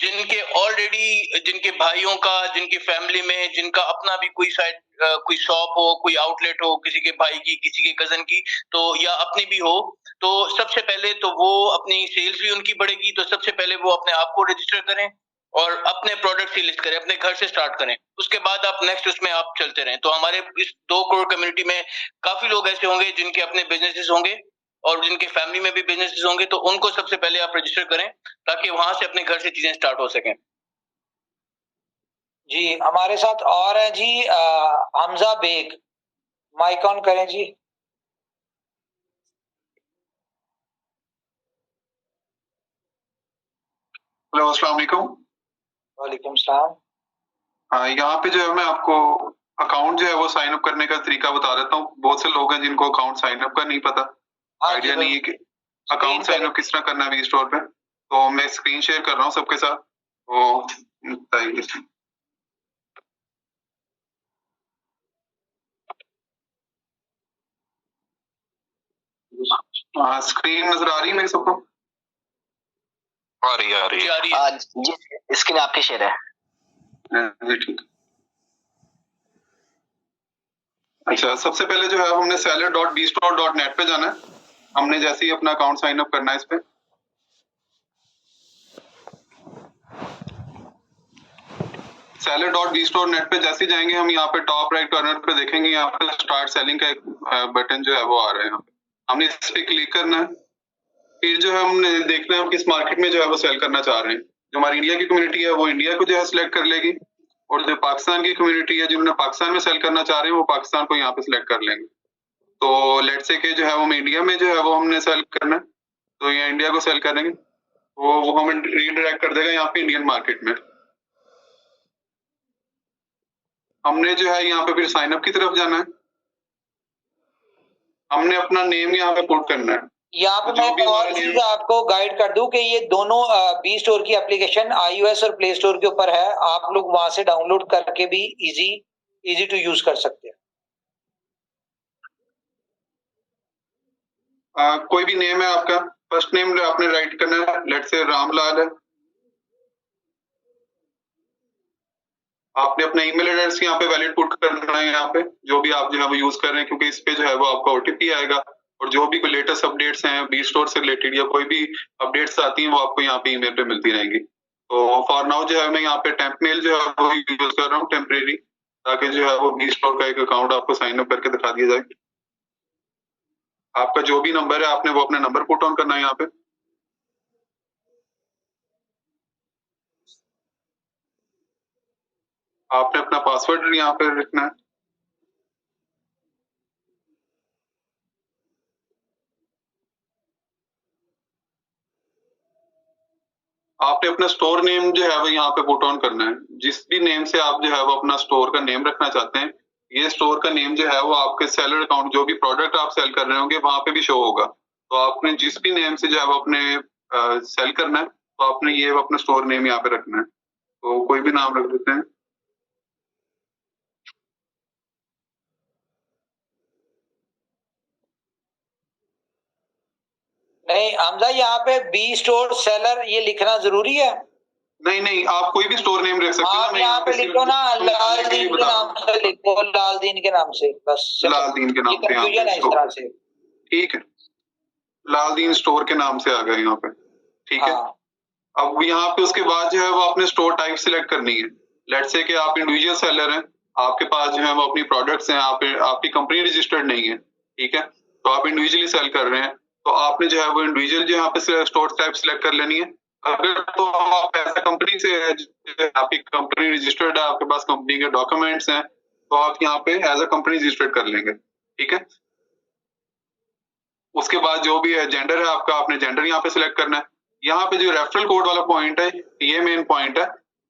जिनके ऑलरेडी, जिनके भाइयों का, जिनकी फैमिली में, जिनका अपना भी कोई शायद कोई शॉप हो, कोई आउटलेट हो, किसी के भाई की, किसी के कजन की, तो या अपनी भी हो, तो सबसे पहले तो वो अपनी सेल्स भी उनकी बढ़ेगी। तो सबसे पहले वो अपने आप को रजिस्टर करें और अपने प्रोडक्ट ही लिस्ट करें, अपने घर से स्टार्ट करें, उसके बाद आप नेक्स्ट उसमें आप चलते रहें। तो हमारे इस 2 करोड़ कम्युनिटी में काफी लोग ऐसे होंगे जिनके अपने बिजनेसेस होंगे और जिनके फैमिली में भी बिजनेसेस होंगे, तो उनको सबसे पहले आप रजिस्टर करें ताकि वहां से अपने घर से चीजें स्टार्ट हो सकें। जी हमारे साथ और है जी हमजा बेग। माइक ऑन करें जी। हेलो, अस्सलाम वालेकुम। वालेकुम सलाम। हाँ, यहाँ पे जो है मैं आपको अकाउंट जो है वो साइन अप करने का तरीका बता देता हूँ। बहुत से लोग हैं जिनको अकाउंट साइन अप का नहीं पता, आइडिया नहीं है कि अकाउंट साइन अप किस तरह करना है वी स्टोर पे। तो मैं स्क्रीन शेयर कर रहा हूँ सबके साथ, वो बताइए। हाँ, स्क्रीन नजर आ रही है मेरी सबको? आ रही है। जी, स्क्रीन आपकी शेयर है। जी ठीक। अच्छा, सबसे पहले जो है हमने seller.bstore.net पे जाना है। हमने जैसे ही अपना अकाउंट साइन अप करना है इस पे। seller.bstore.net पे जैसे ही जाएंगे हम यहाँ पे टॉप राइट कॉर्नर पे देखेंगे, यहाँ पे स्टार्ट सेलिंग का एक बटन जो है वो आ रहा है। यहाँ पे हमने इस पे क्लिक करना है। फिर जो है हमने देखना है हम किस मार्केट में जो है वो सेल करना चाह रहे हैं। जो हमारी इंडिया की कम्युनिटी है वो इंडिया को जो है सिलेक्ट कर लेगी, और जो पाकिस्तान की कम्युनिटी है जिन्होंने पाकिस्तान में सेल करना चाह रहे हैं वो पाकिस्तान को यहाँ पे सिलेक्ट कर लेंगे। तो लेट्स से कि जो है वो इंडिया में जो है वो हमने सेल करना है, तो यहाँ इंडिया को सेल करेंगे, वो हमें रीडायरेक्ट कर देगा यहाँ पे इंडियन मार्केट में। हमने जो है यहाँ पे फिर साइन अप की तरफ जाना है। हमने अपना नेम यहाँ पे पुट करना है। यहाँ पे मैं और चीज आपको गाइड कर दूं कि ये दोनों बी स्टोर की एप्लीकेशन iOS और प्ले स्टोर के ऊपर है। आप लोग वहां से डाउनलोड करके भी इजी टू यूज कर सकते हैं। कोई भी नेम है आपका, फर्स्ट नेम आपने राइट करना है। लेट्स से रामलाल है। आपने अपना ईमेल एड्रेस यहाँ पे वैलिड पुट करना है, यहाँ पे जो भी आप जो है वो यूज कर रहे हैं, क्योंकि इस पे जो है वो आपका OTP आएगा, और जो भी कोई लेटेस्ट अपडेट्स हैं बी स्टोर से रिलेटेड या कोई भी अपडेट्स आती हैं वो आपको यहाँ पे ईमेल पे मिलती रहेंगी। तो फॉर नाउ जो है मैं यहाँ पे टेम्प मेल जो है वो यूज कर रहा हूँ टेम्परेरी, ताकि जो है वो बी स्टोर का एक अकाउंट आपको साइन अप करके दिखा दिया जाए। आपका जो भी नंबर है आपने वो अपना नंबर पुट ऑन करना है यहाँ पे। आपने अपना पासवर्ड यहाँ पे लिखना है। आपने अपना स्टोर नेम जो है वो यहाँ पे पुट ऑन करना है। जिस भी नेम से आप जो है वो अपना स्टोर का नेम रखना चाहते हैं, ये स्टोर का नेम जो है वो आपके सेलर अकाउंट, जो भी प्रोडक्ट आप सेल कर रहे होंगे वहां पे भी शो होगा। तो आपने जिस भी नेम से जो है वो अपने सेल करना है, तो आपने ये अपना स्टोर नेम यहाँ पे रखना है। तो कोई भी नाम रख देते हैं। नहीं हमजा, यहाँ पे बी स्टोर सेलर ये लिखना जरूरी है? नहीं नहीं, आप कोई भी स्टोर नेम रख सकते आप यहाँ पे लिखो ना लालदीन के नाम से लिखो, लालदीन के नाम से, बस लालदीन के नाम से कंफ्यूजन है इस तरह से। ठीक है, लालदीन स्टोर के नाम से आ गए यहाँ पे। ठीक है। अब यहाँ पे उसके बाद जो है वो आपने स्टोर टाइप सिलेक्ट करनी है। लेट्स से कि आप इंडिविजुअल सेलर हैं, आपके पास जो है वो अपनी प्रोडक्ट्स हैं, आपकी कंपनी रजिस्टर्ड नहीं है, ठीक है, तो आप इंडिविजुअली सेल कर रहे हैं, तो आपने जो है वो इंडिविजुअल जो यहाँ पे स्टोर टाइप सिलेक्ट कर लेनी है। अगर तो आप ऐसा कंपनी से, आपकी कंपनी रजिस्टर्ड है, आपके पास कंपनी के डॉक्यूमेंट्स हैं, तो आप यहाँ पे एज अ कंपनी रजिस्टर्ड कर लेंगे। ठीक है, उसके बाद जो भी है जेंडर है आपका, आपने जेंडर यहाँ पे सिलेक्ट करना है। यहाँ पे जो रेफरल कोड वाला पॉइंट है, ये मेन पॉइंट है।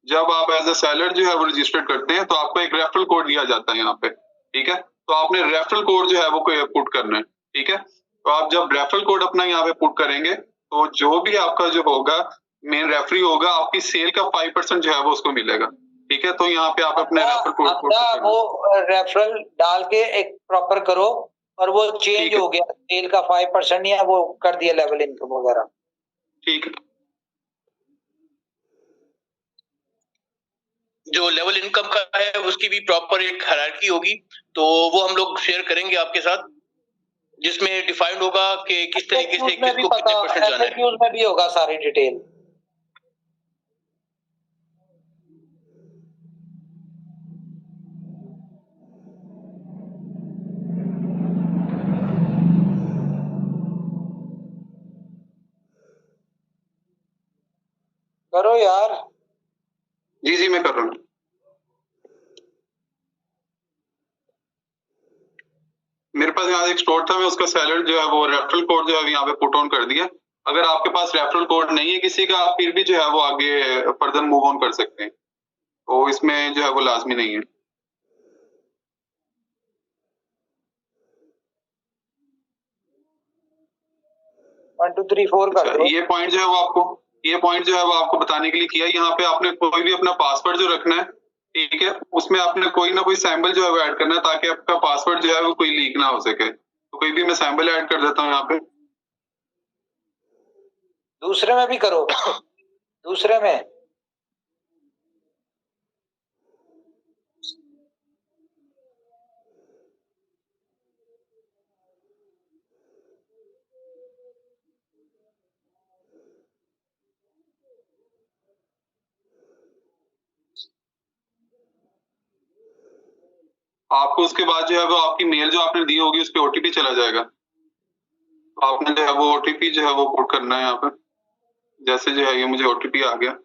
जब आप एज अ सेलर जो है वो रजिस्टर्ड करते हैं तो आपको एक रेफरल कोड दिया जाता है यहाँ पे। ठीक है, तो आपने रेफरल कोड जो है वो पुट करना है। ठीक है, तो आप जब रेफरल कोड अपना यहाँ पे पुट करेंगे तो जो भी आपका जो होगा मेन रेफरी होगा, आपकी सेल का 5% जो है वो उसको मिलेगा। ठीक है, तो यहाँ पे आप अपने रेफरल कोड वो रेफरल डाल के एक प्रॉपर करो और वो चेंज हो गया, सेल का 5% या वो कर दिया लेवल इनकम वगैरह। ठीक है, जो लेवल इनकम का है उसकी भी प्रॉपर एक हायरार्की होगी, तो वो हम लोग शेयर करेंगे आपके साथ, जिसमें डिफाइंड होगा कि किस तरीके से किसको कितने परसेंट जाना है। FAQs में भी होगा सारी डिटेल। करो यार। जी मैं कर रहा हूँ। मेरे पास यहाँ एक स्टोर था, मैं उसका सेलर जो है वो रेफरल कोड जो है यहाँ पे पुट ऑन कर दिया। अगर आपके पास रेफरल कोड नहीं है किसी का, आप फिर भी जो है वो आगे फर्दर मूव ऑन कर सकते हैं, तो इसमें जो है वो लाजमी नहीं है। 1 2 3 4 कर दो। ये पॉइंट जो है वो आपको बताने के लिए किया। यहाँ पे आपने कोई भी अपना पासवर्ड जो रखना है, ठीक है, उसमें आपने कोई ना कोई सैंपल जो है वो ऐड करना है, ताकि आपका पासवर्ड जो है वो कोई लीक ना हो सके। तो कोई भी मैं सैंपल ऐड कर देता हूँ यहाँ पे। दूसरे में भी करो। दूसरे में आपको उसके बाद जो है वो आपकी मेल जो आपने दी होगी उस पर ओटीपी चला जाएगा। तो आपने जो है वो ओटीपी जो है वो पुट करना है यहाँ पे। जैसे जो है ये मुझे ओटीपी आ गया,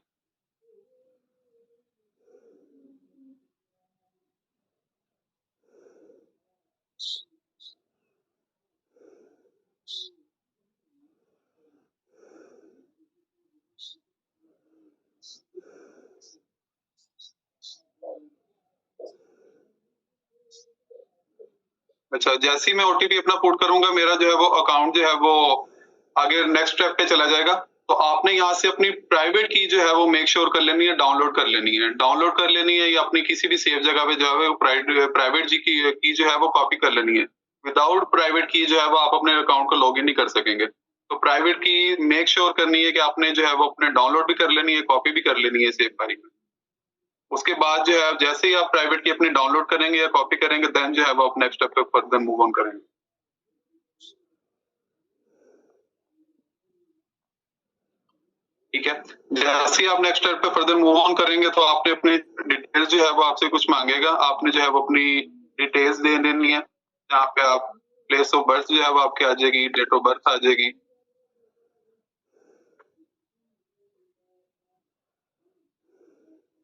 अच्छा, जैसे ही मैं ओटीपी अपना पुट करूंगा, मेरा जो है वो अकाउंट जो है वो आगे नेक्स्ट स्टेप पे चला जाएगा। तो आपने यहाँ से अपनी प्राइवेट की जो है वो मेक श्योर कर लेनी है, डाउनलोड कर लेनी है। डाउनलोड कर लेनी है या अपनी किसी भी सेफ जगह पे जो है वो प्राइवेट जी की जो है वो कॉपी कर लेनी है। विदाउट प्राइवेट की जो है वो आप अपने अकाउंट को लॉग इन नहीं कर सकेंगे। तो प्राइवेट की मेक श्योर करनी है कि आपने जो है वो अपने डाउनलोड भी कर लेनी है, कॉपी भी कर लेनी है सेफ फाइल में। उसके बाद जो है जैसे ही आप प्राइवेट की अपनी डाउनलोड करेंगे या कॉपी करेंगे, देन जो है वो आप नेक्स्ट स्टेप पे फर्दर मूव ऑन करेंगे। ठीक है, जैसे ही आप नेक्स्ट स्टेप पे फर्दर मूव ऑन करेंगे तो आपने अपनी डिटेल्स जो है वो आपसे कुछ मांगेगा। आपने जो है वो अपनी डिटेल्स दे देनी है। यहाँ पे आप प्लेस ऑफ बर्थ जो है वो आपकी आ जाएगी, डेट ऑफ बर्थ आ जाएगी।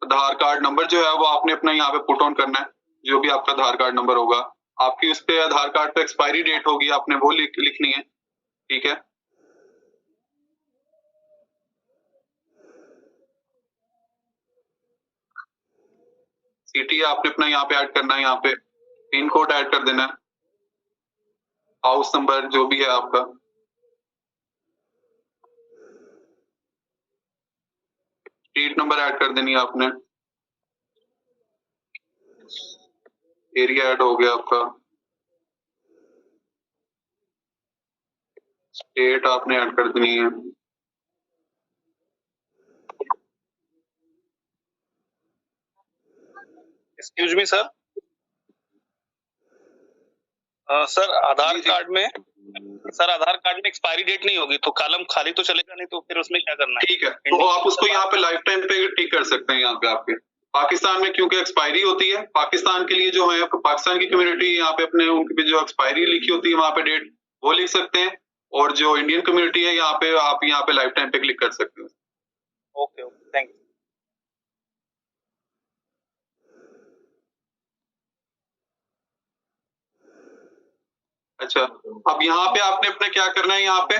आधार कार्ड नंबर जो है वो आपने अपना यहाँ पे पुट ऑन करना है। जो भी आपका आधार कार्ड नंबर होगा, आपकी उस पे आधार कार्ड पे एक्सपायरी डेट होगी, आपने वो लिखनी है। ठीक है, सिटी आपने अपना यहाँ पे ऐड करना है। यहाँ पे पिन कोड ऐड कर देना है, हाउस नंबर जो भी है आपका, स्ट्रीट नंबर ऐड कर देनी है आपने, एरिया ऐड हो गया आपका, स्टेट आपने ऐड कर देनी है। एक्सक्यूज मी सर, सर आधार कार्ड में एक्सपायरी डेट नहीं होगी तो कॉलम खाली तो चलेगा नहीं, तो फिर उसमें क्या करना है? ठीक है, तो आप उसको यहाँ पे लाइफ टाइम पे टिक कर सकते हैं। यहाँ पे आपके पाकिस्तान में क्योंकि एक्सपायरी होती है, पाकिस्तान के लिए जो है पाकिस्तान की कम्युनिटी यहाँ पे अपने उनकी जो एक्सपायरी लिखी होती है वहां पे डेट वो लिख सकते हैं, और जो इंडियन कम्युनिटी है यहाँ पे आप यहाँ पे लाइफ टाइम पे क्लिक कर सकते हैं। Okay thank you. अच्छा, अब यहाँ पे आपने अपने क्या करना है, यहाँ पे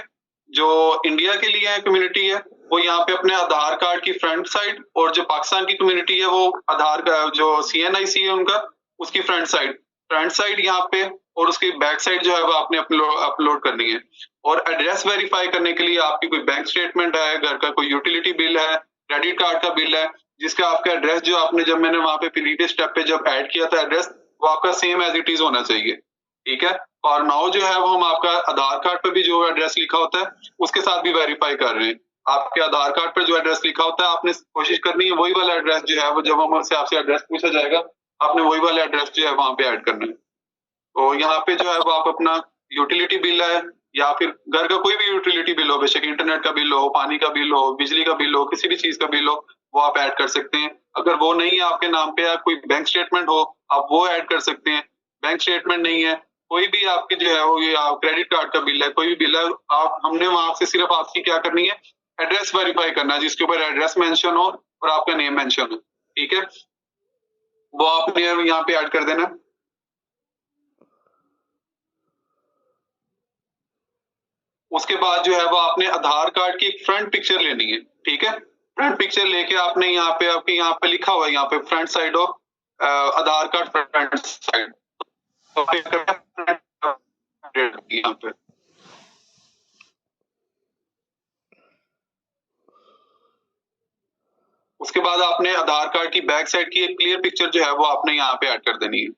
जो इंडिया के लिए कम्युनिटी है वो यहाँ पे अपने आधार कार्ड की फ्रंट साइड, और जो पाकिस्तान की कम्युनिटी है वो आधार का जो CNIC है उनका उसकी फ्रंट साइड यहाँ पे, और उसकी बैक साइड जो है वो आपने अपलोड करनी है। और एड्रेस वेरीफाई करने के लिए आपकी कोई बैंक स्टेटमेंट है, घर का कोई यूटिलिटी बिल है, क्रेडिट कार्ड का बिल है, जिसका आपका एड्रेस जो आपने जब मैंने वहां पे प्रीवियस स्टेप पे जब ऐड किया था एड्रेस, वो आपका सेम एज इट इज होना चाहिए। ठीक है, और नाउ जो है वो हम आपका आधार कार्ड पे भी जो एड्रेस लिखा होता है उसके साथ भी वेरीफाई कर रहे हैं। आपके आधार कार्ड पर जो एड्रेस लिखा होता है आपने कोशिश करनी है वही वाला एड्रेस जो है वो, जब हमसे आपसे एड्रेस पूछा जाएगा आपने वही वाला एड्रेस जो है वहां पे ऐड करना है। तो यहाँ पे जो है वो आप अपना यूटिलिटी बिल है या फिर घर का कोई भी यूटिलिटी बिल हो, बेशक इंटरनेट का बिल हो, पानी का बिल हो, बिजली का बिल हो, किसी भी चीज का बिल हो, वो आप ऐड कर सकते हैं। अगर वो नहीं है आपके नाम पे या कोई बैंक स्टेटमेंट हो आप वो ऐड कर सकते हैं। बैंक स्टेटमेंट नहीं है, कोई भी आपकी जो है वो ये क्रेडिट कार्ड का बिल है, कोई भी बिल है, आप हमने वहां से सिर्फ आपकी क्या करनी है, एड्रेस वेरीफाई करना है जिसके ऊपर एड्रेस मेंशन हो और आपका नेम मेंशन हो। ठीक है, वो आपने यहाँ पे ऐड कर देना। उसके बाद जो है वो आपने आधार कार्ड की एक फ्रंट पिक्चर लेनी है। ठीक है, फ्रंट पिक्चर लेके आपने यहाँ पे आपके यहाँ पे लिखा हुआ है यहाँ पे front side of Aadhaar card front side, यहाँ पे उसके बाद आपने आधार कार्ड की बैक साइड की एक क्लियर पिक्चर जो है वो आपने यहाँ पे ऐड कर देनी है।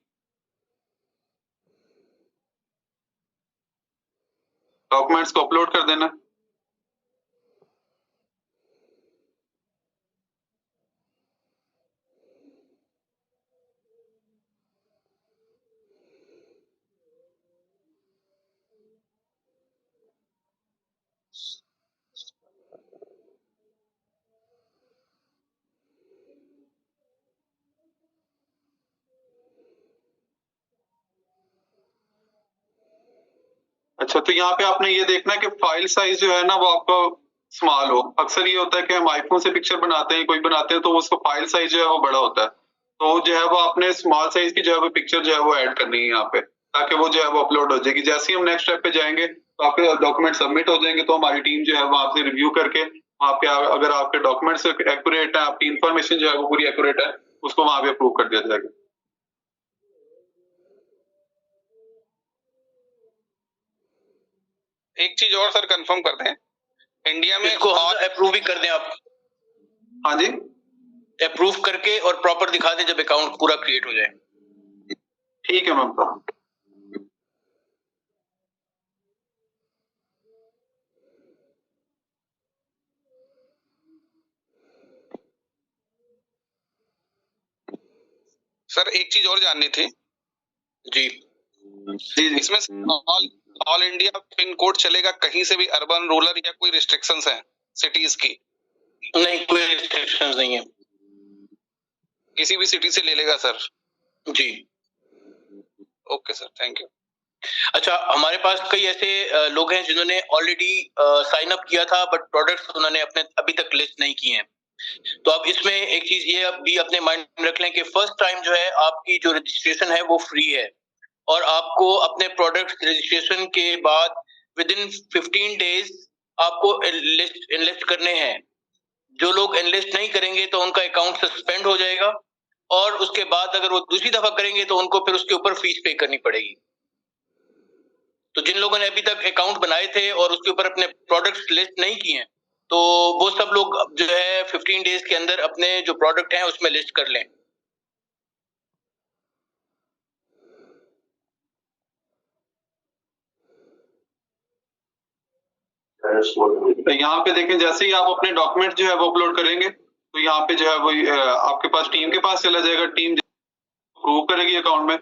डॉक्यूमेंट्स को अपलोड कर देना। अच्छा, तो यहाँ पे आपने ये देखना है कि फाइल साइज जो है ना वो आपका स्मॉल हो। अक्सर ये होता है कि हम आईफोन से पिक्चर बनाते हैं, कोई बनाते हैं तो उसको फाइल साइज जो है वो बड़ा होता है, तो जो है वो आपने स्मॉल साइज की जो है वो पिक्चर जो है वो ऐड करनी है यहाँ पे, ताकि वो जो है वो अपलोड हो जाएगी। जैसे ही हम नेक्स्ट स्टेप पे जाएंगे तो आपके डॉक्यूमेंट सबमिट हो जाएंगे, तो हमारी टीम जो है वो आपसे रिव्यू करके आपके अगर आपके डॉक्यूमेंट्स एक्यूरेट है, आपकी इन्फॉर्मेशन जो है वो पूरी एक्यूरेट है, उसको वहां पे अप्रूव कर दिया जाएगा। एक चीज और सर कंफर्म कर दें, इंडिया में इसको अप्रूव भी कर दें आप। हाँ जी, अप्रूव करके और प्रॉपर दिखा दें जब अकाउंट पूरा क्रिएट हो जाए। ठीक है मैम। सर एक चीज और जाननी थी जी जी जी, इसमें ऑल इंडिया पिन कोड चलेगा, कहीं से भी अर्बन रूरल या कोई रिस्ट्रिक्शंस हैं सिटीज की? नहीं, कोई रिस्ट्रिक्शंस नहीं है। किसी भी सिटी से ले लेगा सर? जी ओके सर, थैंक यू। अच्छा, हमारे पास कई ऐसे लोग हैं जिन्होंने ऑलरेडी साइन अप किया था बट प्रोडक्ट्स उन्होंने अपने अभी तक लिस्ट नहीं किए हैं। तो अब इसमें एक चीज ये भी अपने माइंड में रख लें कि फर्स्ट टाइम जो है आपकी जो रजिस्ट्रेशन है वो फ्री है, और आपको अपने प्रोडक्ट रजिस्ट्रेशन के बाद विद इन 15 डेज आपको इनलिस्ट करने हैं। जो लोग इनलिस्ट नहीं करेंगे तो उनका अकाउंट सस्पेंड हो जाएगा, और उसके बाद अगर वो दूसरी दफा करेंगे तो उनको फिर उसके ऊपर फीस पे करनी पड़ेगी। तो जिन लोगों ने अभी तक अकाउंट बनाए थे और उसके ऊपर अपने प्रोडक्ट्स लिस्ट नहीं किए हैं, तो वो सब लोग जो है 15 डेज के अंदर अपने जो प्रोडक्ट हैं उसमें लिस्ट कर लें। तो यहाँ पे देखें, जैसे ही आप अपने डॉक्यूमेंट जो है वो अपलोड करेंगे तो यहाँ पे जो है वो आपके पास टीम के पास चला जाएगा, टीम अप्रूव करेगी अकाउंट में।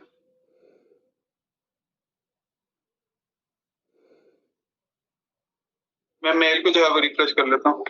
मैं मेल को जो है वो रिफ्रेश कर लेता हूँ।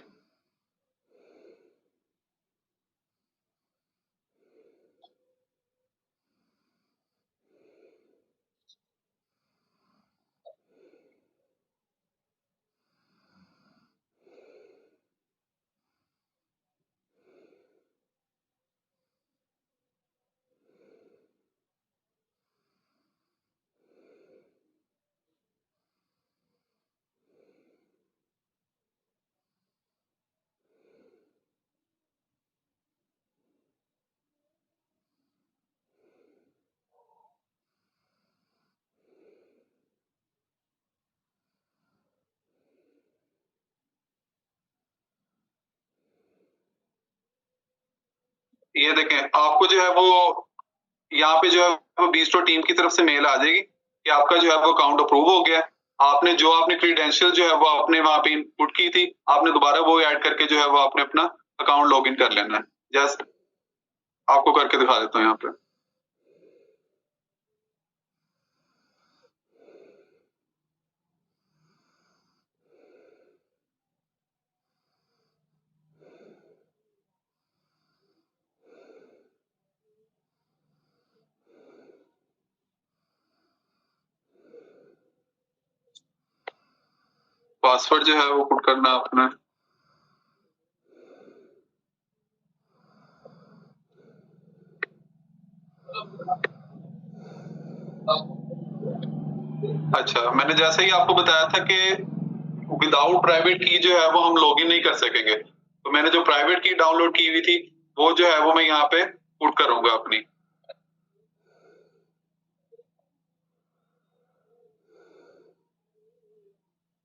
ये देखें, आपको जो है वो यहाँ पे जो है वो बीस्टोर टीम की तरफ से मेल आ जाएगी कि आपका जो है वो अकाउंट अप्रूव हो गया। आपने जो आपने क्रीडेंशियल जो है वो आपने वहां पे इनपुट की थी, आपने दोबारा वो ऐड करके जो है वो आपने अपना अकाउंट लॉग इन कर लेना है। जस्ट आपको करके दिखा देता हूँ यहाँ पे। पासवर्ड जो है वो पुट करना है अपना। अच्छा, मैंने जैसे ही आपको बताया था कि विदाउट प्राइवेट की जो है वो हम लॉगिन नहीं कर सकेंगे, तो मैंने जो प्राइवेट की डाउनलोड की हुई थी वो जो है वो मैं यहाँ पे पुट करूंगा अपनी।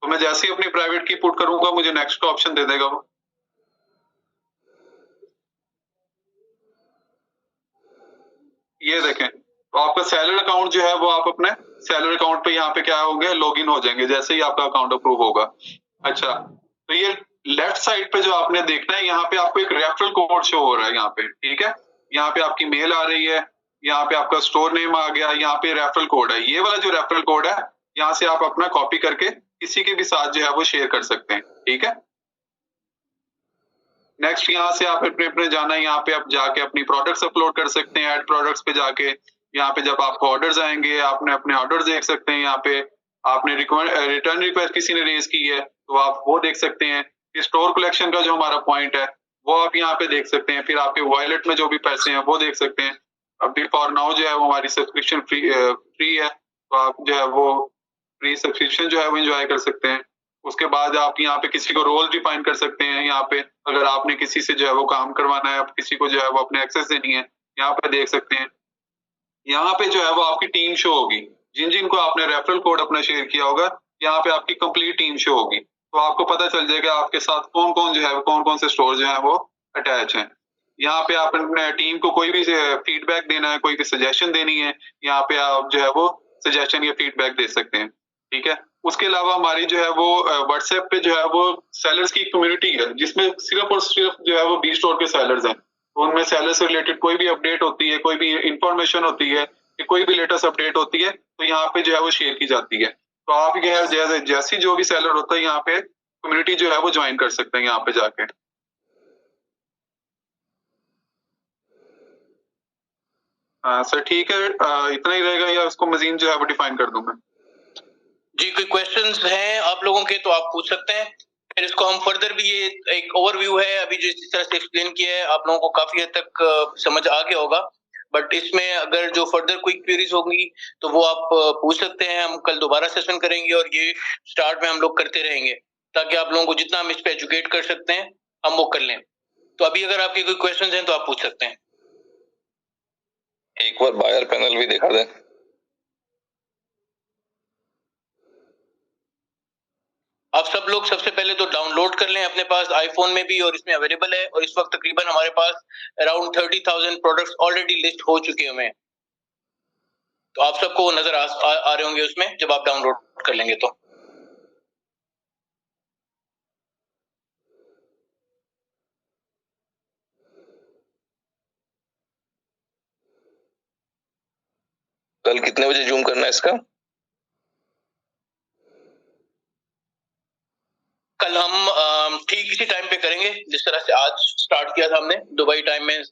तो मैं जैसे ही अपनी प्राइवेट की पुट करूंगा मुझे नेक्स्ट का ऑप्शन दे देगा वो। ये देखें, तो आपका सैलर अकाउंट जो है वो आप अपने सैलर अकाउंट पे यहाँ पे क्या होंगे, लॉगिन हो जाएंगे जैसे ही आपका अकाउंट अप्रूव होगा। अच्छा, तो ये लेफ्ट साइड पे जो आपने देखना है, यहाँ पे आपको एक रेफरल कोड शो हो रहा है यहाँ पे, ठीक है। यहाँ पे आपकी मेल आ रही है, यहाँ पे आपका स्टोर नेम आ गया, यहाँ पे रेफरल कोड है। ये वाला जो रेफरल कोड है, यहाँ से आप अपना कॉपी करके किसी के भी साथ जो है वो शेयर कर सकते हैं, ठीक है। नेक्स्ट यहाँ से आप अपने अपने जाना है, यहाँ पे आप जाके अपनी प्रोडक्ट्स अपलोड कर सकते हैं। ऐड प्रोडक्ट्स पे जाके यहाँ पे जब आपको ऑर्डर्स आएंगे, आपने अपने ऑर्डर्स देख सकते हैं। यहाँ पे आपने रिटर्न रिक्वेस्ट किसी ने रेज की है तो आप वो देख सकते हैं। स्टोर कलेक्शन का जो हमारा पॉइंट है वो आप यहाँ पे देख सकते हैं। फिर आपके वॉलेट में जो भी पैसे हैं वो देख सकते हैं। अभी फॉर नाउ जो है वो हमारी सब्सक्रिप्शन फ्री है, तो आप जो है वो फ्री सब्सक्रिप्शन जो है वो एंजॉय कर सकते हैं। उसके बाद आप यहाँ पे किसी को रोल डिफाइन कर सकते हैं। यहाँ पे अगर आपने किसी से जो है वो काम करवाना है, आप किसी को जो है वो अपने एक्सेस देनी है, यहाँ पे देख सकते हैं। यहाँ पे जो है वो आपकी टीम शो होगी, जिन जिनको आपने रेफरल कोड अपना शेयर किया होगा, यहाँ पे आपकी कंप्लीट टीम शो होगी। तो आपको पता चल जाएगा आपके साथ कौन कौन जो है कौन कौन से स्टोर जो है वो अटैच हैं। यहाँ पे आप अपने टीम को कोई भी फीडबैक देना है, कोई भी सजेशन देनी है, यहाँ पे आप जो है वो सजेशन या फीडबैक दे सकते हैं, ठीक है। उसके अलावा हमारी जो है वो व्हाट्सएप पे जो है वो सेलर्स की कम्युनिटी है, जिसमें सिर्फ और सिर्फ जो है वो बी स्टोर के सेलर्स हैं। तो उनमें सेलर से रिलेटेड कोई भी अपडेट होती है, कोई भी इंफॉर्मेशन होती है, कोई भी लेटेस्ट अपडेट होती है, तो यहाँ पे जो है वो शेयर की जाती है। तो आप जैसी जो भी सेलर होता है यहाँ पे कम्युनिटी जो है वो ज्वाइन कर सकते हैं यहाँ पे जाके। सर ठीक है, इतना ही रहेगा या उसको मजीद जो है वो डिफाइन कर दूं मैं? जी, कोई क्वेश्चंस हैं आप लोगों के तो आप पूछ सकते हैं। फिर इसको हम फर्दर भी, ये एक ओवरव्यू है अभी जो इस तरह से एक्सप्लेन किया है, आप लोगों को काफी हद तक समझ आ गया होगा। बट इसमें अगर जो फर्दर कोई क्वेरीज होंगी तो वो आप पूछ सकते हैं। हम कल दोबारा सेशन करेंगे और ये स्टार्ट में हम लोग करते रहेंगे ताकि आप लोगों को जितना हम इस पे एजुकेट कर सकते हैं हम वो कर लें। तो अभी अगर आपके कोई क्वेश्चंस हैं तो आप पूछ सकते हैं। एक बार बायर पैनल भी दिखा दें। आप सब लोग सबसे पहले तो डाउनलोड कर लें अपने पास, आईफोन में भी और इसमें अवेलेबल है। और इस वक्त तकरीबन हमारे पास अराउंड 30,000 प्रोडक्ट्स ऑलरेडी लिस्ट हो चुके हैं। तो आप सबको वो नजर आ रहे होंगे उसमें जब आप डाउनलोड कर लेंगे तो। कल कितने बजे जूम करना है इसका? कल हम ठीक इसी टाइम पे करेंगे जिस तरह से आज स्टार्ट किया था हमने, दुबई टाइम में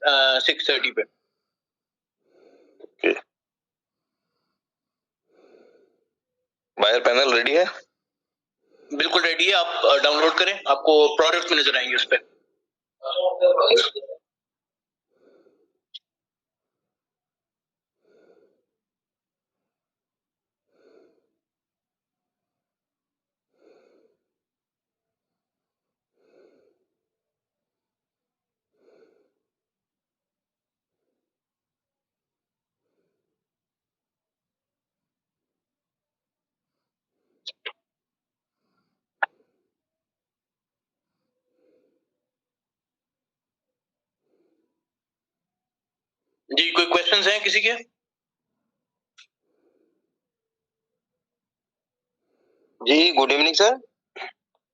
6:30 पे। बायर पैनल रेडी है? बिल्कुल रेडी है, आप डाउनलोड करें, आपको प्रोडक्ट में नजर आएंगे उस पर। जी, कोई क्वेश्चंस हैं किसी के? जी गुड इवनिंग सर।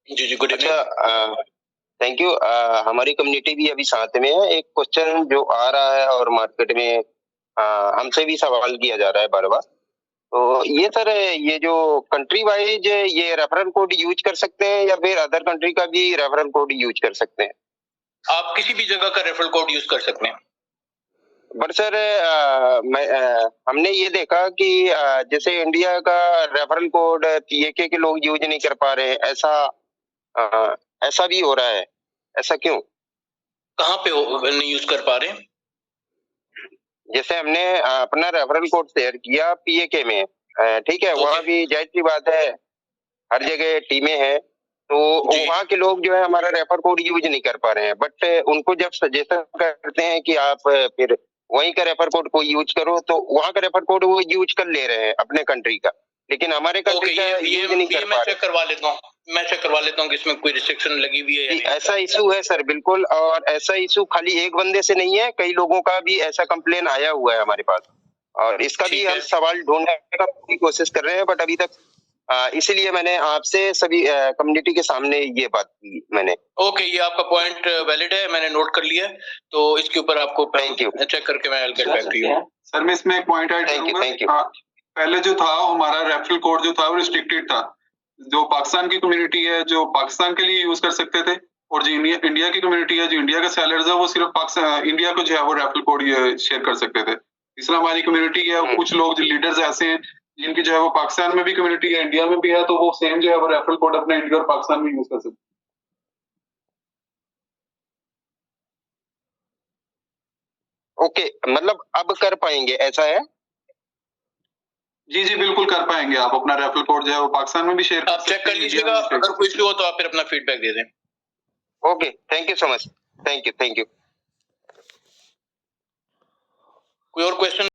जी, गुड अच्छा इवनिंग। Thank you. हमारी कम्युनिटी भी अभी साथ में है। एक क्वेश्चन जो आ रहा है और मार्केट में हमसे भी सवाल किया जा रहा है बार बार, तो ये सर, ये जो कंट्री वाइज ये रेफरल कोड यूज कर सकते हैं या फिर अदर कंट्री का भी रेफरल कोड यूज कर सकते हैं? आप किसी भी जगह का रेफरल कोड यूज कर सकते हैं। बट सर हमने ये देखा कि जैसे इंडिया का रेफरल कोड पीएके के लोग यूज नहीं कर पा रहे हैं, ऐसा भी हो रहा है, ऐसा क्यों? कहाँ पे नहीं यूज कर पा रहे? जैसे हमने अपना रेफरल कोड शेयर किया पीएके में, ठीक है, वहाँ भी जाहिर सी बात है हर जगह टीमें हैं, तो वहाँ के लोग जो है हमारा रेफर कोड यूज नहीं कर पा रहे हैं। बट उनको जब सजेशन करते हैं कि आप फिर वहीं का रेफर कोड को यूज करो, तो वहाँ का रेफर कोड वो यूज कर ले रहे हैं अपने कंट्री का, लेकिन हमारे कंट्री का यूज नहीं कर पा रहे। चेक करवा लेता हूँ, मैं चेक करवा लेता हूँ कि इसमें कोई रिस्ट्रिक्शन लगी हुई है या नहीं। ऐसा इशू है सर, बिल्कुल, और ऐसा इशू खाली एक बंदे से नहीं है, कई लोगों का भी ऐसा कंप्लेन आया हुआ है हमारे पास, और इसका भी हम सवाल ढूंढने का पूरी कोशिश कर रहे हैं, बट अभी तक इसीलिए मैंने आपसे सभी कम्युनिटी के सामने ये बात की मैंने। ओके, ये आपका पॉइंट वैलिड है, मैंने नोट कर लिया है, तो इसके ऊपर आपको चेक करके मैं get back to you. Sir मैं इसमें एक पॉइंट ऐड करूंगा। पहले जो था हमारा रेफरल कोड जो था वो रिस्ट्रिक्टेड था, जो पाकिस्तान की कम्युनिटी है जो पाकिस्तान के लिए यूज कर सकते थे, और जो इंडिया की कम्युनिटी है जो इंडिया का सेलर्स है वो सिर्फ पाकिस्तान इंडिया को जो है वो रेफरल कोड शेयर कर सकते थे। इसलिए हमारी कम्युनिटी है, कुछ लोग जो लीडर्स ऐसे हैं जिनकी जो है वो पाकिस्तान में भी कम्युनिटी है, इंडिया में भी है, तो वो सेम जो है वो रेफरल कोड अपने इंडिया और पाकिस्तान में यूज कर सकते हैं। ओके, मतलब अब कर पाएंगे, ऐसा है? जी जी बिल्कुल कर पाएंगे, आप अपना रेफरल कोड जो है वो पाकिस्तान में भी शेयर आप चेक कर लीजिएगा, अगर कोई इशू हो तो आप फिर अपना फीडबैक दे दें। Okay, thank you so much, thank you. कोई और क्वेश्चन?